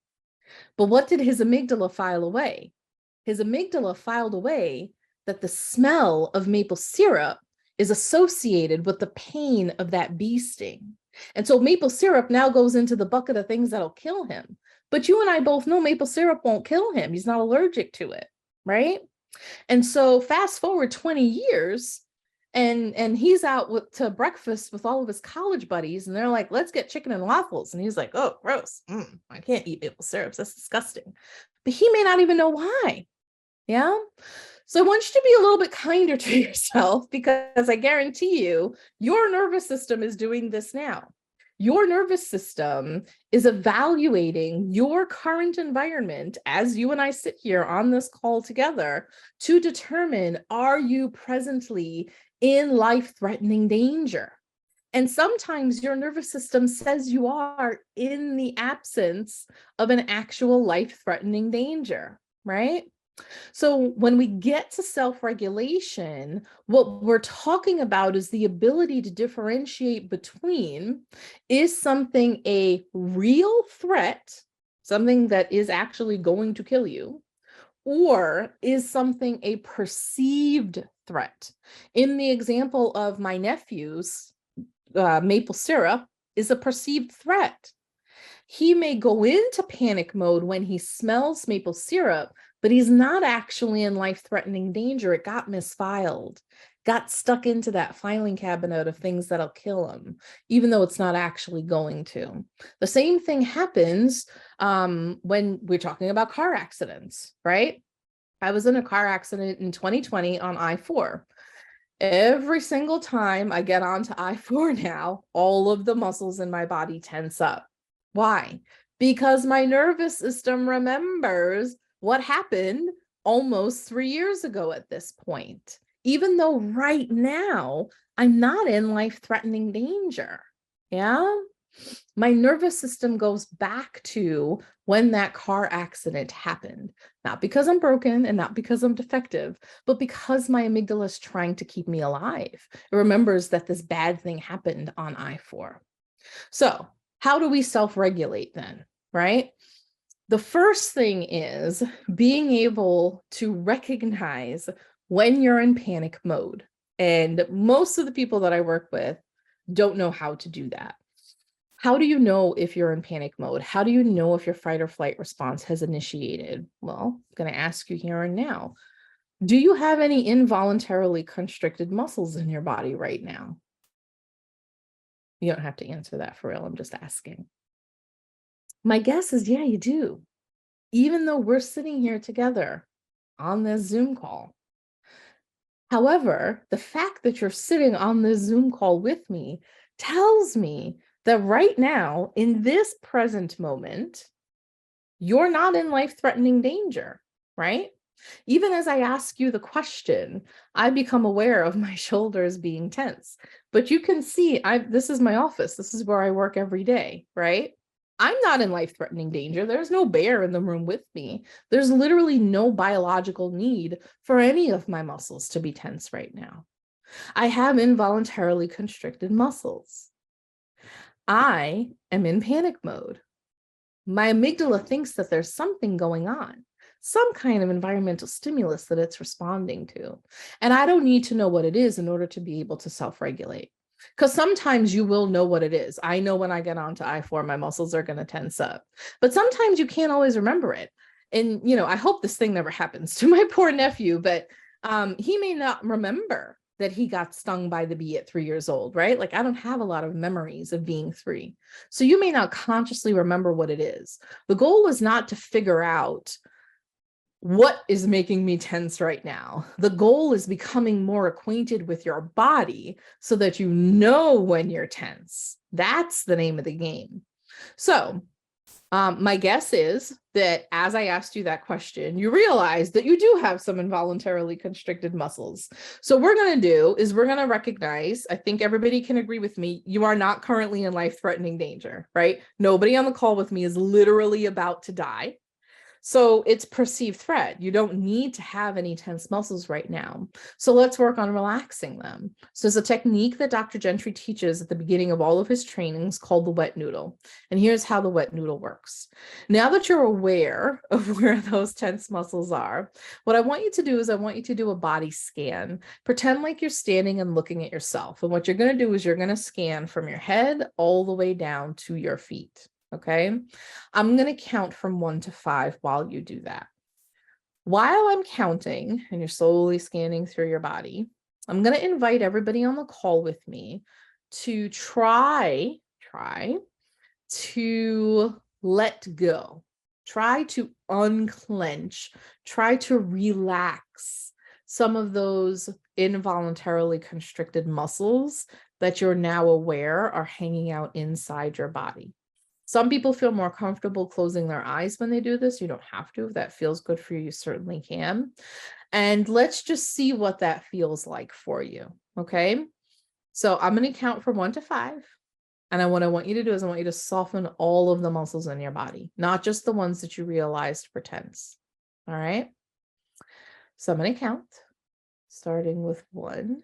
But what did his amygdala file away? His amygdala filed away that the smell of maple syrup is associated with the pain of that bee sting. And so maple syrup now goes into the bucket of things that'll kill him. But you and I both know maple syrup won't kill him. He's not allergic to it, right? And so fast forward 20 years, and he's out to breakfast with all of his college buddies, and they're like, let's get chicken and waffles. And he's like, oh, gross. I can't eat maple syrups. That's disgusting. But he may not even know why. Yeah. So I want you to be a little bit kinder to yourself, because I guarantee you, your nervous system is doing this now. Your nervous system is evaluating your current environment as you and I sit here on this call together to determine, are you presently in life-threatening danger? And sometimes your nervous system says you are, in the absence of an actual life-threatening danger, right? So when we get to self-regulation, what we're talking about is the ability to differentiate between, is something a real threat, something that is actually going to kill you, or is something a perceived threat? In the example of my nephew's, maple syrup is a perceived threat. He may go into panic mode when he smells maple syrup, but he's not actually in life-threatening danger. It got misfiled, got stuck into that filing cabinet of things that'll kill him, even though it's not actually going to. The same thing happens when we're talking about car accidents, right? I was in a car accident in 2020 on I-4. Every single time I get onto I-4 now, all of the muscles in my body tense up. Why? Because my nervous system remembers what happened almost 3 years ago at this point, even though right now I'm not in life-threatening danger. Yeah. My nervous system goes back to when that car accident happened, not because I'm broken and not because I'm defective, but because my amygdala is trying to keep me alive. It remembers that this bad thing happened on I-4. So how do we self-regulate then, right? The first thing is being able to recognize when you're in panic mode. And most of the people that I work with don't know how to do that. How do you know if you're in panic mode? How do you know if your fight or flight response has initiated? Well, I'm going to ask you here and now. Do you have any involuntarily constricted muscles in your body right now? You don't have to answer that for real. I'm just asking. My guess is, yeah, you do. Even though we're sitting here together on this Zoom call. However, the fact that you're sitting on this Zoom call with me tells me that right now, in this present moment, you're not in life-threatening danger, right? Even as I ask you the question, I become aware of my shoulders being tense. But you can see, this is my office. This is where I work every day, right? I'm not in life-threatening danger. There's no bear in the room with me. There's literally no biological need for any of my muscles to be tense right now. I have involuntarily constricted muscles. I am in panic mode. My amygdala thinks that there's something going on, some kind of environmental stimulus that it's responding to. And I don't need to know what it is in order to be able to self-regulate. Because sometimes you will know what it is. I know when I get onto I4, my muscles are going to tense up. But sometimes you can't always remember it. And, you know, I hope this thing never happens to my poor nephew, but he may not remember that he got stung by the bee at 3 years old, right? Like, I don't have a lot of memories of being 3. So you may not consciously remember what it is. The goal is not to figure out what is making me tense right now. The goal is becoming more acquainted with your body so that you know when you're tense. That's the name of the game. So my guess is that as I asked you that question, you realize that you do have some involuntarily constricted muscles. So what we're going to do is we're going to recognize, I think everybody can agree with me, you are not currently in life-threatening danger, right? Nobody on the call with me is literally about to die. So it's perceived threat. You don't need to have any tense muscles right now. So let's work on relaxing them. So there's a technique that Dr. Gentry teaches at the beginning of all of his trainings called the wet noodle. And here's how the wet noodle works. Now that you're aware of where those tense muscles are, what I want you to do is I want you to do a body scan. Pretend like you're standing and looking at yourself. And what you're going to do is you're going to scan from your head all the way down to your feet. Okay, I'm going to count from 1 to 5 while you do that. While I'm counting and you're slowly scanning through your body, I'm going to invite everybody on the call with me to try to let go, try to unclench, try to relax some of those involuntarily constricted muscles that you're now aware are hanging out inside your body. Some people feel more comfortable closing their eyes when they do this. You don't have to. If that feels good for you, you certainly can. And let's just see what that feels like for you. Okay. So I'm going to count from 1 to 5. And what I want you to do is I want you to soften all of the muscles in your body, not just the ones that you realized were tense. All right. So I'm going to count starting with 1,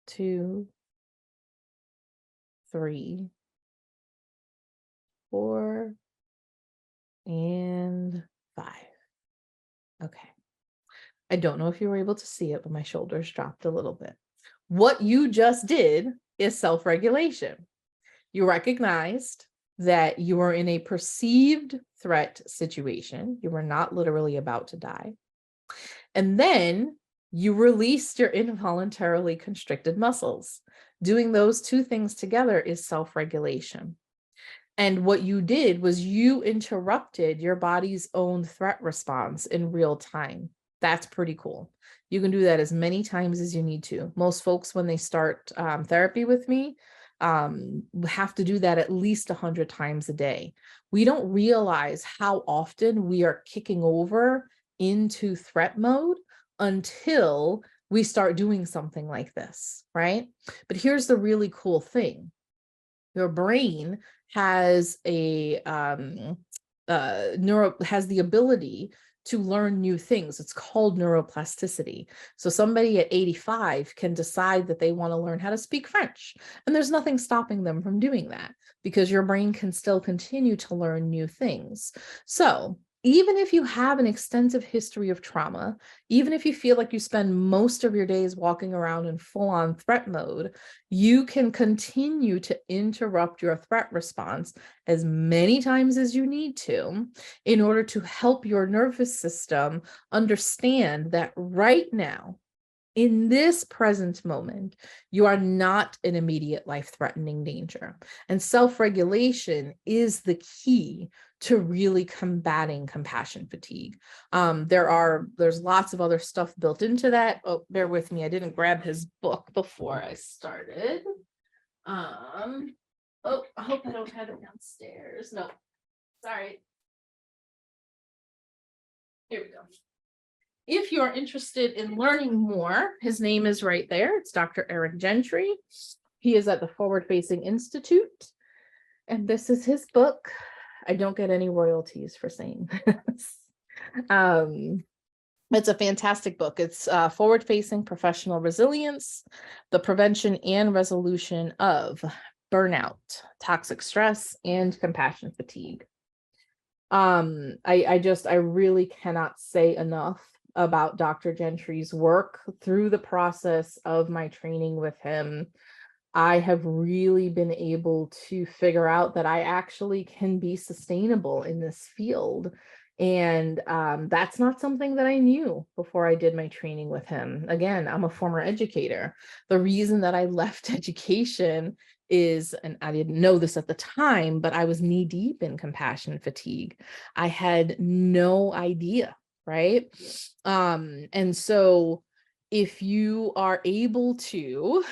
2, 3, 4, and 5. Okay. I don't know if you were able to see it, but my shoulders dropped a little bit. What you just did is self-regulation. You recognized that you were in a perceived threat situation. You were not literally about to die. And then you released your involuntarily constricted muscles. Doing those two things together is self-regulation. And what you did was you interrupted your body's own threat response in real time. That's pretty cool. You can do that as many times as you need to. Most folks, when they start therapy with me, have to do that at least 100 times a day. We don't realize how often we are kicking over into threat mode until we start doing something like this, right? But here's the really cool thing. Your brain has the ability to learn new things. It's called neuroplasticity. So somebody at 85 can decide that they want to learn how to speak French, and there's nothing stopping them from doing that because your brain can still continue to learn new things. So even if you have an extensive history of trauma, even if you feel like you spend most of your days walking around in full-on threat mode, you can continue to interrupt your threat response as many times as you need to in order to help your nervous system understand that right now, in this present moment, you are not in immediate life-threatening danger. And self-regulation is the key to really combating compassion fatigue. There's lots of other stuff built into that. Oh, bear with me. I didn't grab his book before I started. Oh, I hope I don't have it downstairs. No, sorry. Here we go. If you're interested in learning more, his name is right there. It's Dr. Eric Gentry. He is at the Forward Facing Institute. And this is his book. I don't get any royalties for saying this. It's a fantastic book. It's Forward Facing Professional Resilience, the Prevention and Resolution of Burnout, Toxic Stress, and Compassion Fatigue. I really cannot say enough about Dr. Gentry's work. Through the process of my training with him, I have really been able to figure out that I actually can be sustainable in this field. And that's not something that I knew before I did my training with him. Again, I'm a former educator. The reason that I left education is, and I didn't know this at the time, but I was knee deep in compassion fatigue. I had no idea, right? And so if you are able to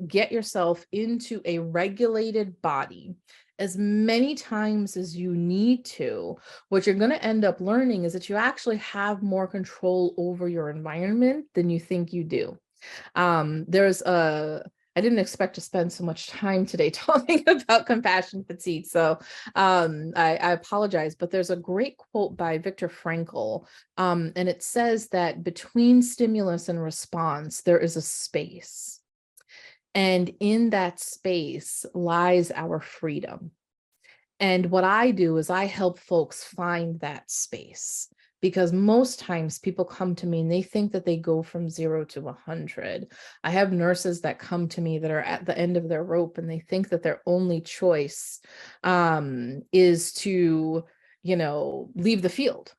get yourself into a regulated body as many times as you need to, what you're going to end up learning is that you actually have more control over your environment than you think you do. I didn't expect to spend so much time today talking about compassion fatigue, so I apologize, but there's a great quote by Viktor Frankl, and it says that between stimulus and response, there is a space. And in that space lies our freedom. And what I do is I help folks find that space, because most times people come to me and they think that they go from 0 to 100. I have nurses that come to me that are at the end of their rope and they think that their only choice is to, leave the field.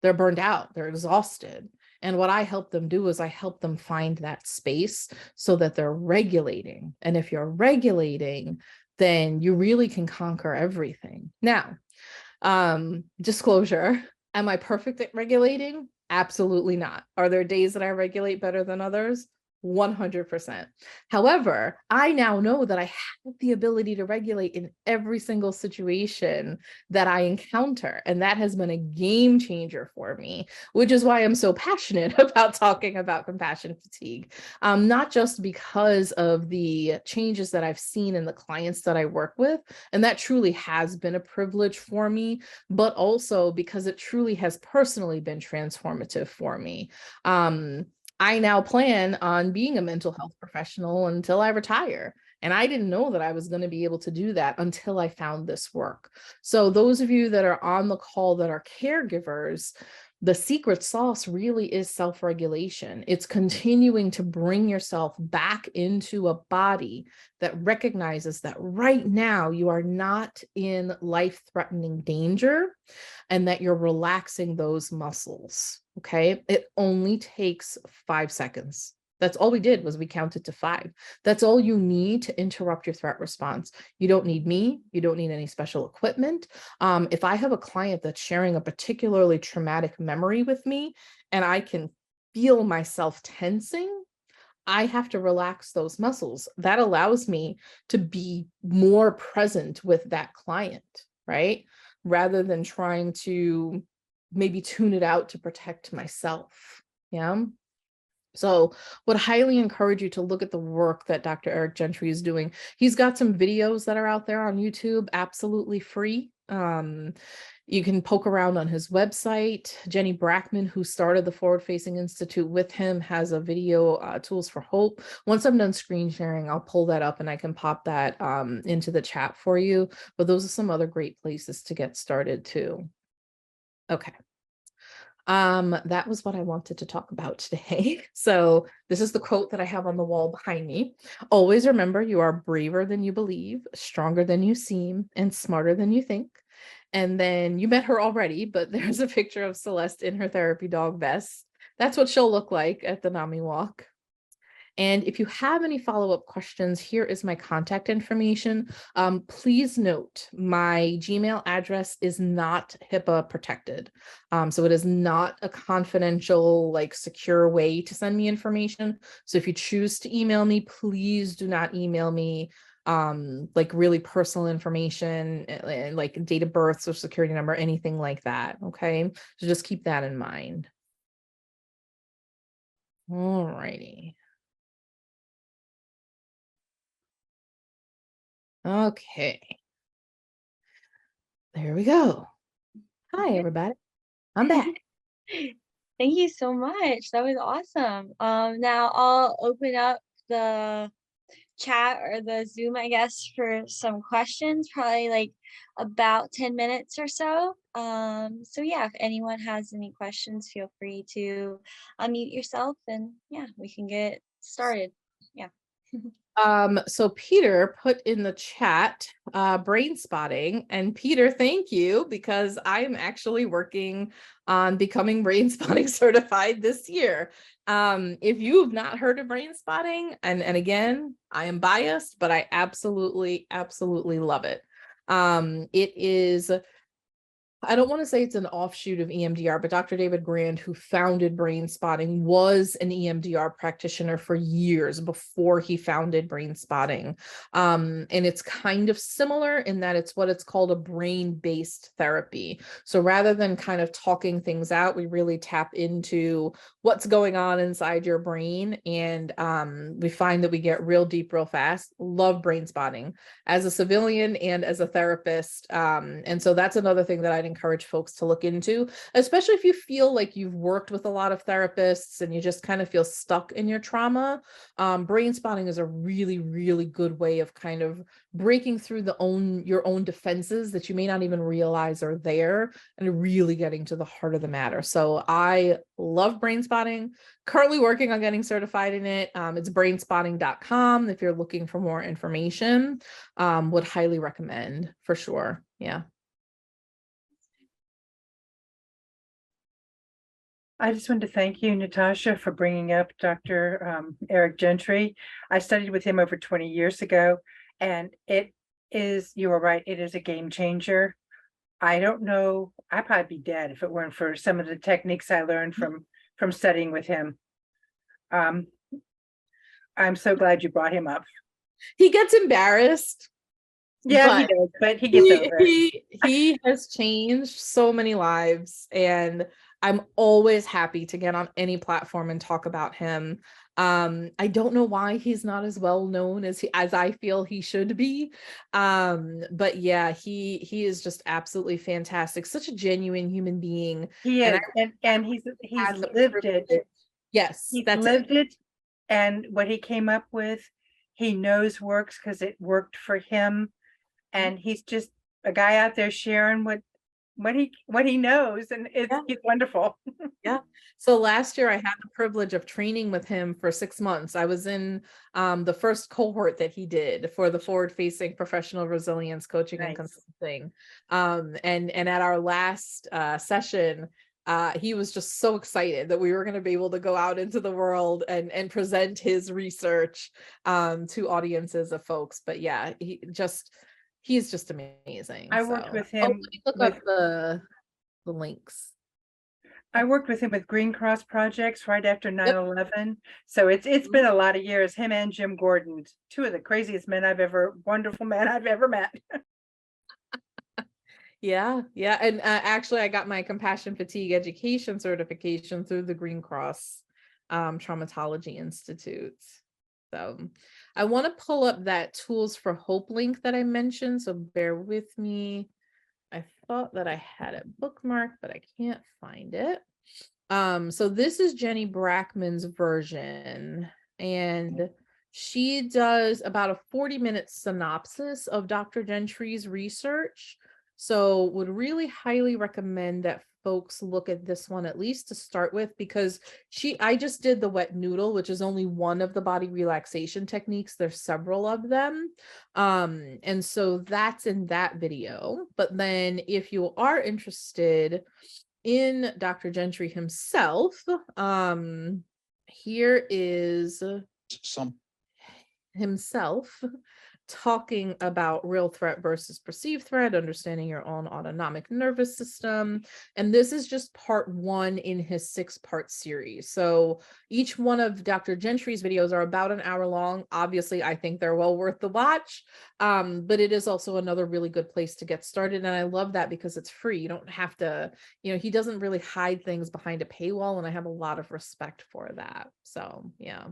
They're burned out, they're exhausted. And what I help them do is I help them find that space so that they're regulating. And if you're regulating, then you really can conquer everything. Now, disclosure, am I perfect at regulating? Absolutely not. Are there days that I regulate better than others? 100%. However, I now know that I have the ability to regulate in every single situation that I encounter. And that has been a game changer for me, which is why I'm so passionate about talking about compassion fatigue. Not just because of the changes that I've seen in the clients that I work with, and that truly has been a privilege for me, but also because it truly has personally been transformative for me. I now plan on being a mental health professional until I retire. And I didn't know that I was going to be able to do that until I found this work. So those of you that are on the call that are caregivers, the secret sauce really is self-regulation. It's continuing to bring yourself back into a body that recognizes that right now you are not in life-threatening danger and that you're relaxing those muscles. Okay, it only takes 5 seconds. That's all we did, was we counted to 5. That's all you need to interrupt your threat response. You don't need me. You don't need any special equipment. If I have a client that's sharing a particularly traumatic memory with me and I can feel myself tensing, I have to relax those muscles. That allows me to be more present with that client, right? Rather than trying to maybe tune it out to protect myself. Yeah. So would highly encourage you to look at the work that Dr. Eric Gentry is doing. He's got some videos that are out there on YouTube, absolutely free. You can poke around on his website. Jenny Brackman, who started the Forward Facing Institute with him, has a video, Tools for Hope. Once I'm done screen sharing, I'll pull that up and I can pop that into the chat for you. But those are some other great places to get started too. Okay. That was what I wanted to talk about today. So this is the quote that I have on the wall behind me. Always remember, you are braver than you believe, stronger than you seem, and smarter than you think. And then you met her already, but there's a picture of Celeste in her therapy dog vest. That's what she'll look like at the NAMI walk. And if you have any follow-up questions, here is my contact information. Please note, my Gmail address is not HIPAA protected. So it is not a confidential, like secure way to send me information. So if you choose to email me, please do not email me like really personal information, like date of birth, social security number, anything like that. Okay, so just keep that in mind. All righty. Okay. There we go. Hi, everybody. I'm back. Thank you so much. That was awesome. Now I'll open up the chat or the Zoom, I guess, for some questions, probably like about 10 minutes or so. So yeah, if anyone has any questions, feel free to unmute yourself and yeah, we can get started. Yeah. So Peter put in the chat brain spotting, and Peter, thank you, because I am actually working on becoming brain spotting certified this year. If you've not heard of brain spotting, and again, I am biased, but I absolutely love it. It is, I don't want to say it's an offshoot of EMDR, but Dr. David Grand, who founded Brain Spotting, was an EMDR practitioner for years before he founded Brain Spotting. And it's kind of similar in that it's what it's called a brain-based therapy. So rather than kind of talking things out, we really tap into what's going on inside your brain. And we find that we get real deep, real fast. Love Brain Spotting as a civilian and as a therapist. And so that's another thing that I'd encourage folks to look into, especially if you feel like you've worked with a lot of therapists and you just kind of feel stuck in your trauma. Brain spotting is a really good way of kind of breaking through your own defenses that you may not even realize are there, and really getting to the heart of the matter. So I love brain spotting. Currently working on getting certified in it. It's brainspotting.com if you're looking for more information. Would highly recommend for sure. Yeah. I just wanted to thank you, Natasha, for bringing up Dr. Eric Gentry. I studied with him over 20 years ago, and you were right, it is a game changer. I don't know, I'd probably be dead if it weren't for some of the techniques I learned from studying with him. I'm so glad you brought him up. He gets embarrassed. Yeah, he does, but he gets over it. He has changed so many lives, and I'm always happy to get on any platform and talk about him. I don't know why he's not as well known as I feel he should be. But yeah, he is just absolutely fantastic. Such a genuine human being. He is, and he's lived it. Yes, he's lived it, and what he came up with, he knows works because it worked for him. And he's just a guy out there sharing what he knows, and he's wonderful. Yeah. So last year I had the privilege of training with him for 6 months. I was in the first cohort that he did for the forward-facing professional resilience coaching and consulting. And at our last session, he was just so excited that we were going to be able to go out into the world and present his research to audiences of folks. But yeah, he's just amazing. I worked with him. Let me look up the links. I worked with him with Green Cross projects right after 9/11. So it's been a lot of years. Him and Jim Gordon, two of the craziest wonderful men I've ever met. Yeah. And actually, I got my compassion fatigue education certification through the Green Cross Traumatology Institute. So I want to pull up that Tools for Hope link that I mentioned. So bear with me. I thought that I had it bookmarked, but I can't find it. So this is Jenny Brackman's version, and she does about a 40-minute synopsis of Dr. Gentry's research. So would really highly recommend that folks look at this one at least to start with, because I just did the wet noodle, which is only one of the body relaxation techniques. There's several of them. And so that's in that video. But then if you are interested in Dr. Gentry himself, here is Some himself talking about real threat versus perceived threat, understanding your own autonomic nervous system. And this is just part 1 in his 6-part series. So each one of Dr. Gentry's videos are about an hour long. Obviously, I think they're well worth the watch, but it is also another really good place to get started. And I love that because it's free. You don't have to, he doesn't really hide things behind a paywall. And I have a lot of respect for that. So, yeah.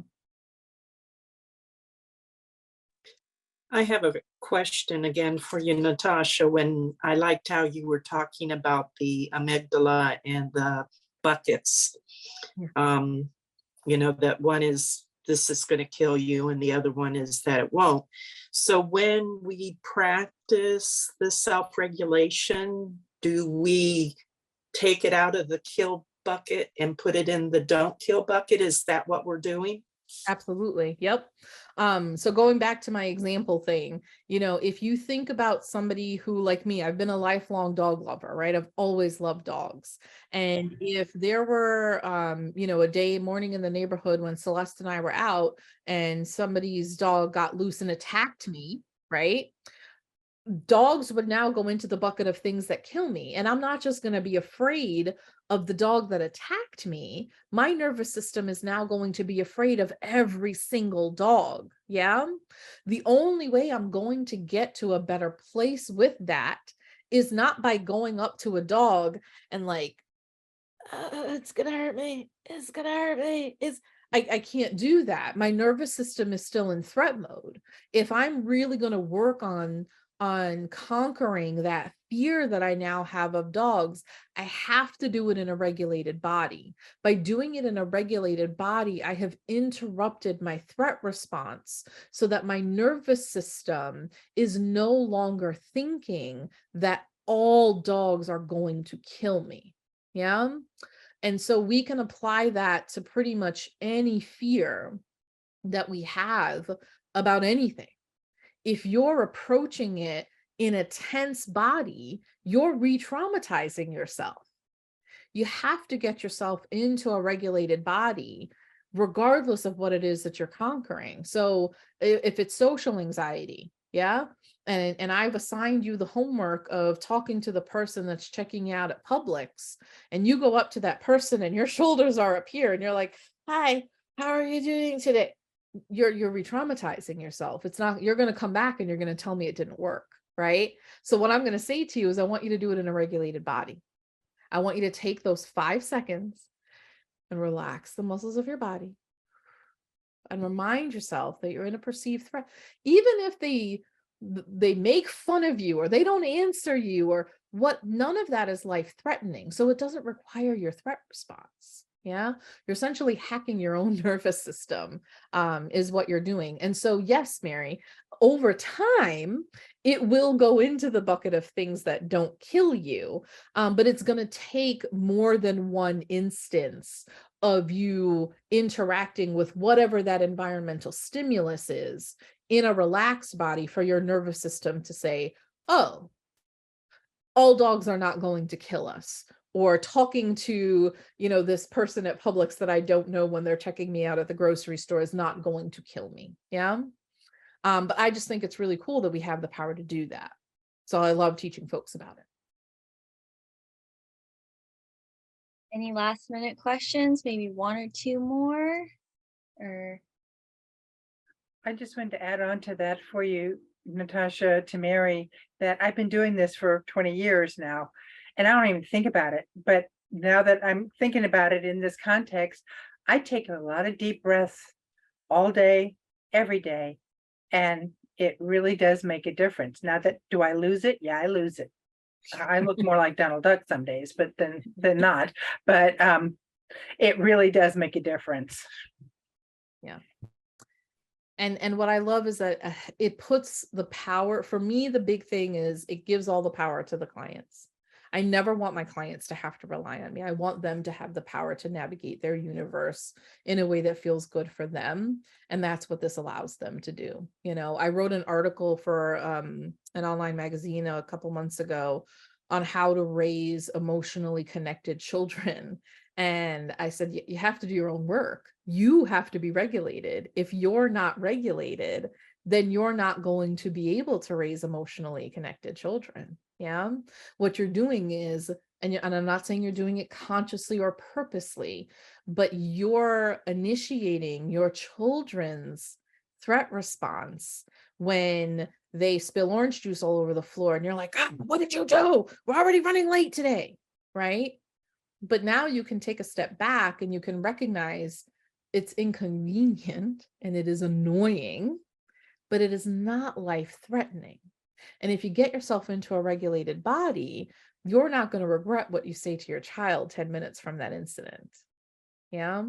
I have a question again for you, Natasha. When I liked how you were talking about the amygdala and the buckets, that one is, this is going to kill you, and the other one is that it won't. So when we practice the self-regulation, do we take it out of the kill bucket and put it in the don't kill bucket? Is that what we're doing? Absolutely. Yep. So going back to my example thing, if you think about somebody who, like me, I've been a lifelong dog lover, right? I've always loved dogs. And if there were, a morning in the neighborhood when Celeste and I were out and somebody's dog got loose and attacked me, right? Dogs would now go into the bucket of things that kill me. And I'm not just going to be afraid of the dog that attacked me. My nervous system is now going to be afraid of every single dog. Yeah. The only way I'm going to get to a better place with that is not by going up to a dog and like, it's going to hurt me. It's going to hurt me. I can't do that. My nervous system is still in threat mode. If I'm really going to work on conquering that fear that I now have of dogs, I have to do it in a regulated body. By doing it in a regulated body, I have interrupted my threat response so that my nervous system is no longer thinking that all dogs are going to kill me. Yeah. And so we can apply that to pretty much any fear that we have about anything. If you're approaching it in a tense body, you're re-traumatizing yourself. You have to get yourself into a regulated body, regardless of what it is that you're conquering. So if it's social anxiety, yeah, and I've assigned you the homework of talking to the person that's checking you out at Publix, and you go up to that person and your shoulders are up here and you're like, hi, how are you doing today? You're re-traumatizing yourself. It's not, you're going to come back and you're going to tell me it didn't work, right? So what I'm going to say to you is I want you to do it in a regulated body. I want you to take those 5 seconds and relax the muscles of your body and remind yourself that you're in a perceived threat. Even if they make fun of you or they don't answer you or what, none of that is life threatening. So it doesn't require your threat response. Yeah, you're essentially hacking your own nervous system, is what you're doing. And so, yes, Mary, over time, it will go into the bucket of things that don't kill you, but it's going to take more than one instance of you interacting with whatever that environmental stimulus is in a relaxed body for your nervous system to say, oh, all dogs are not going to kill us. Or talking to, this person at Publix that I don't know when they're checking me out at the grocery store is not going to kill me. Yeah. But I just think it's really cool that we have the power to do that. So I love teaching folks about it. Any last minute questions? Maybe 1 or 2 more? Or I just wanted to add on to that for you, Natasha, to Mary, that I've been doing this for 20 years now, and I don't even think about it. But now that I'm thinking about it in this context, I take a lot of deep breaths all day, every day, and it really does make a difference. Now that, do I lose it? Yeah, I lose it. I look more like Donald Duck some days, but then not. But it really does make a difference. Yeah. And what I love is that it puts the power, for me, the big thing is it gives all the power to the clients. I never want my clients to have to rely on me. I want them to have the power to navigate their universe in a way that feels good for them. And that's what this allows them to do. You know, I wrote an article for an online magazine a couple months ago on how to raise emotionally connected children. And I said, you have to do your own work. You have to be regulated. If you're not regulated, then you're not going to be able to raise emotionally connected children. Yeah. What you're doing is, and I'm not saying you're doing it consciously or purposely, but you're initiating your children's threat response when they spill orange juice all over the floor and you're like, ah, what did you do? We're already running late today. Right. But now you can take a step back and you can recognize it's inconvenient and it is annoying, but it is not life-threatening. And if you get yourself into a regulated body, you're not going to regret what you say to your child 10 minutes from that incident. Yeah.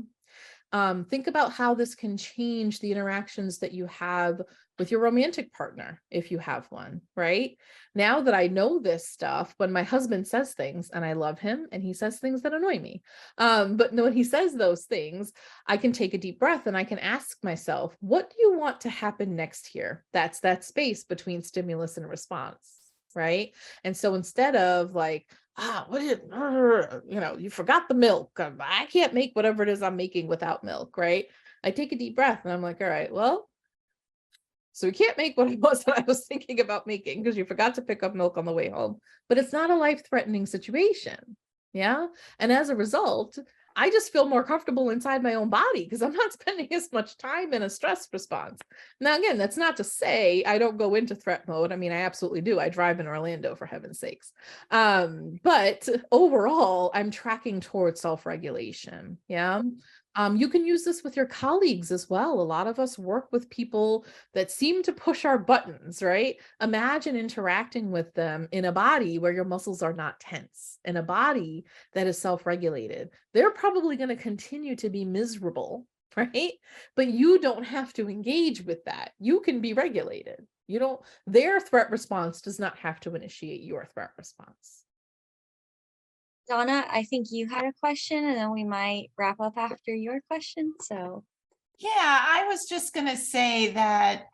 Think about how this can change the interactions that you have with your romantic partner, if you have one, right? Now that I know this stuff, when my husband says things, and I love him, and he says things that annoy me, but when he says those things, I can take a deep breath and I can ask myself, what do you want to happen next here? That's that space between stimulus and response, right? And so instead of like, what is, you forgot the milk. I can't make whatever it is I'm making without milk, right? I take a deep breath and I'm like, all right, well, so we can't make what it was that I was thinking about making because you forgot to pick up milk on the way home, but it's not a life-threatening situation. Yeah. And as a result, I just feel more comfortable inside my own body because I'm not spending as much time in a stress response. Now, again, that's not to say I don't go into threat mode. I mean, I absolutely do. I drive in Orlando, for heaven's sakes. But overall, I'm tracking towards self-regulation. Yeah. You can use this with your colleagues as well. A lot of us work with people that seem to push our buttons, right? Imagine interacting with them in a body where your muscles are not tense, in a body that is self-regulated. They're probably going to continue to be miserable, right? But you don't have to engage with that. You can be regulated. Their threat response does not have to initiate your threat response. Donna, I think you had a question and then we might wrap up after your question. So Yeah, I was just going to say that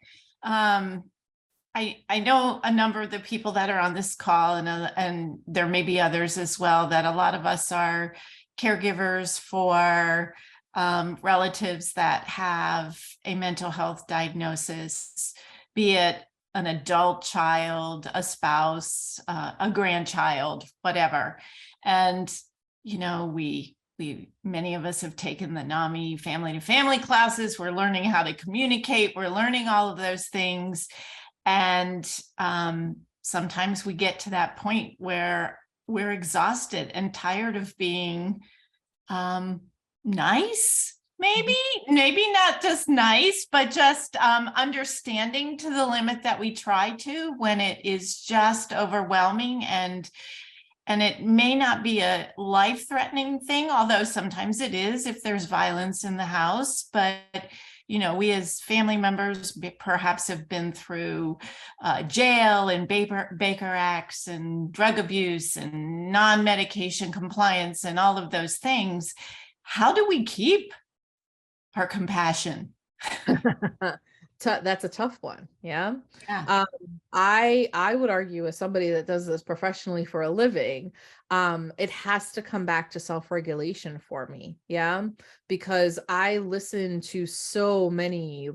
I know a number of the people that are on this call, and there may be others as well, that a lot of us are caregivers for relatives that have a mental health diagnosis, be it an adult child, a spouse, a grandchild, whatever. And, many of us have taken the NAMI family to family classes. We're learning how to communicate. We're learning all of those things. And sometimes we get to that point where we're exhausted and tired of being nice, maybe not just nice, but just understanding to the limit that we try to, when it is just overwhelming. And it may not be a life-threatening thing, although sometimes it is if there's violence in the house. But, we as family members perhaps have been through jail and Baker Acts and drug abuse and non-medication compliance and all of those things. How do we keep our compassion? That's a tough one. Yeah. Yeah. I would argue, as somebody that does this professionally for a living, it has to come back to self-regulation for me. Yeah. Because I listen to so many,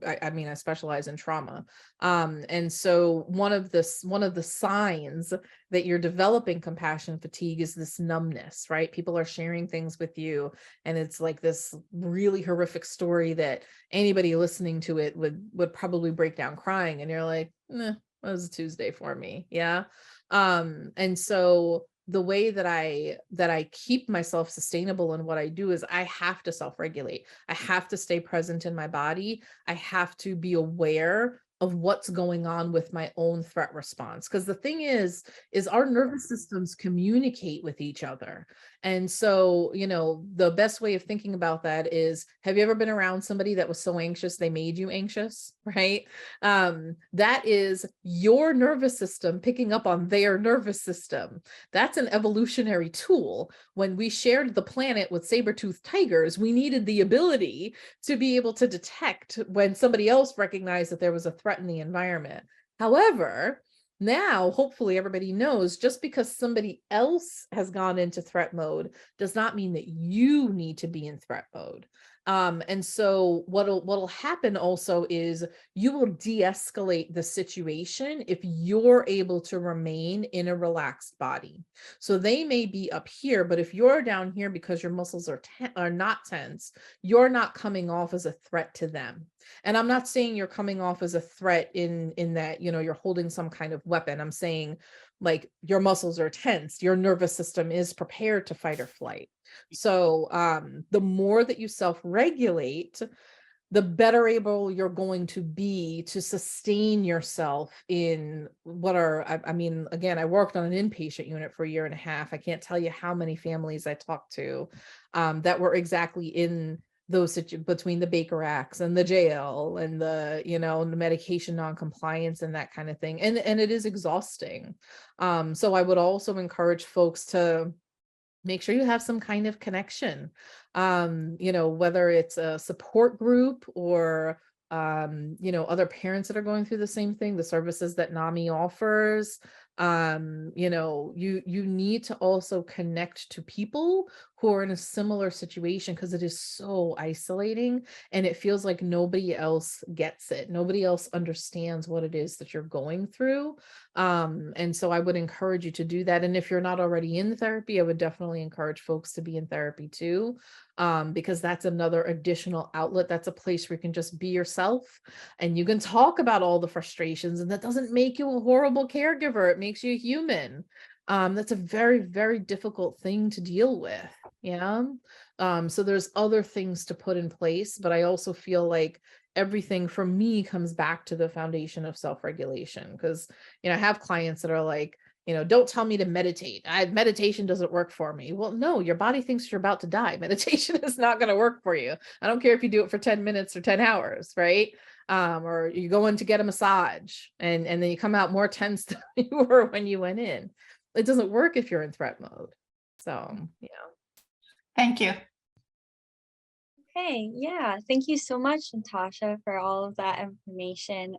I specialize in trauma. And so one of the signs that you're developing compassion fatigue is this numbness, right? People are sharing things with you, and it's like this really horrific story that anybody listening to it would probably break down crying, and you're like, it was a Tuesday for me. Yeah. And so the way that I keep myself sustainable in what I do is I have to self-regulate. I have to stay present in my body. I have to be aware of what's going on with my own threat response. Because the thing is our nervous systems communicate with each other. And so, you know, the best way of thinking about that is, have you ever been around somebody that was so anxious they made you anxious, right? That is your nervous system picking up on their nervous system. That's an evolutionary tool. When we shared the planet with saber-toothed tigers, we needed the ability to be able to detect when somebody else recognized that there was a threat in the environment. However, now, hopefully everybody knows, just because somebody else has gone into threat mode does not mean that you need to be in threat mode. And so what'll happen also is you will de-escalate the situation if you're able to remain in a relaxed body. So they may be up here, but if you're down here because your muscles are not tense, you're not coming off as a threat to them. And I'm not saying you're coming off as a threat in that, you know, you're holding some kind of weapon. I'm saying like your muscles are tense, your nervous system is prepared to fight or flight. So the more that you self-regulate, the better able you're going to be to sustain yourself in what are, I mean, again, I worked on an inpatient unit for a year and a half. I can't tell you how many families I talked to that were exactly in those between the Baker Acts and the jail and the, you know, the medication non-compliance and that kind of thing. And it is exhausting. So I would also encourage folks to make sure you have some kind of connection, you know, whether it's a support group or, you know, other parents that are going through the same thing, the services that NAMI offers. You know, you need to also connect to people who are in a similar situation, because it is so isolating and it feels like nobody else gets it. Nobody else understands what it is that you're going through. And so I would encourage you to do that. And if you're not already in therapy, I would definitely encourage folks to be in therapy too, because that's another additional outlet. That's a place where you can just be yourself and you can talk about all the frustrations, and that doesn't make you a horrible caregiver. It makes you human. That's a very, very difficult thing to deal with. Yeah. So there's other things to put in place, but I also feel like everything for me comes back to the foundation of self-regulation, because, you know, I have clients that are like, you know, don't tell me to meditate. Meditation doesn't work for me. Well, no, your body thinks you're about to die. Meditation is not going to work for you. I don't care if you do it for 10 minutes or 10 hours, right? Or you go in to get a massage and then you come out more tense than you were when you went in. It doesn't work if you're in threat mode. So, yeah. Thank you. Okay, yeah. Thank you so much, Natasha, for all of that information.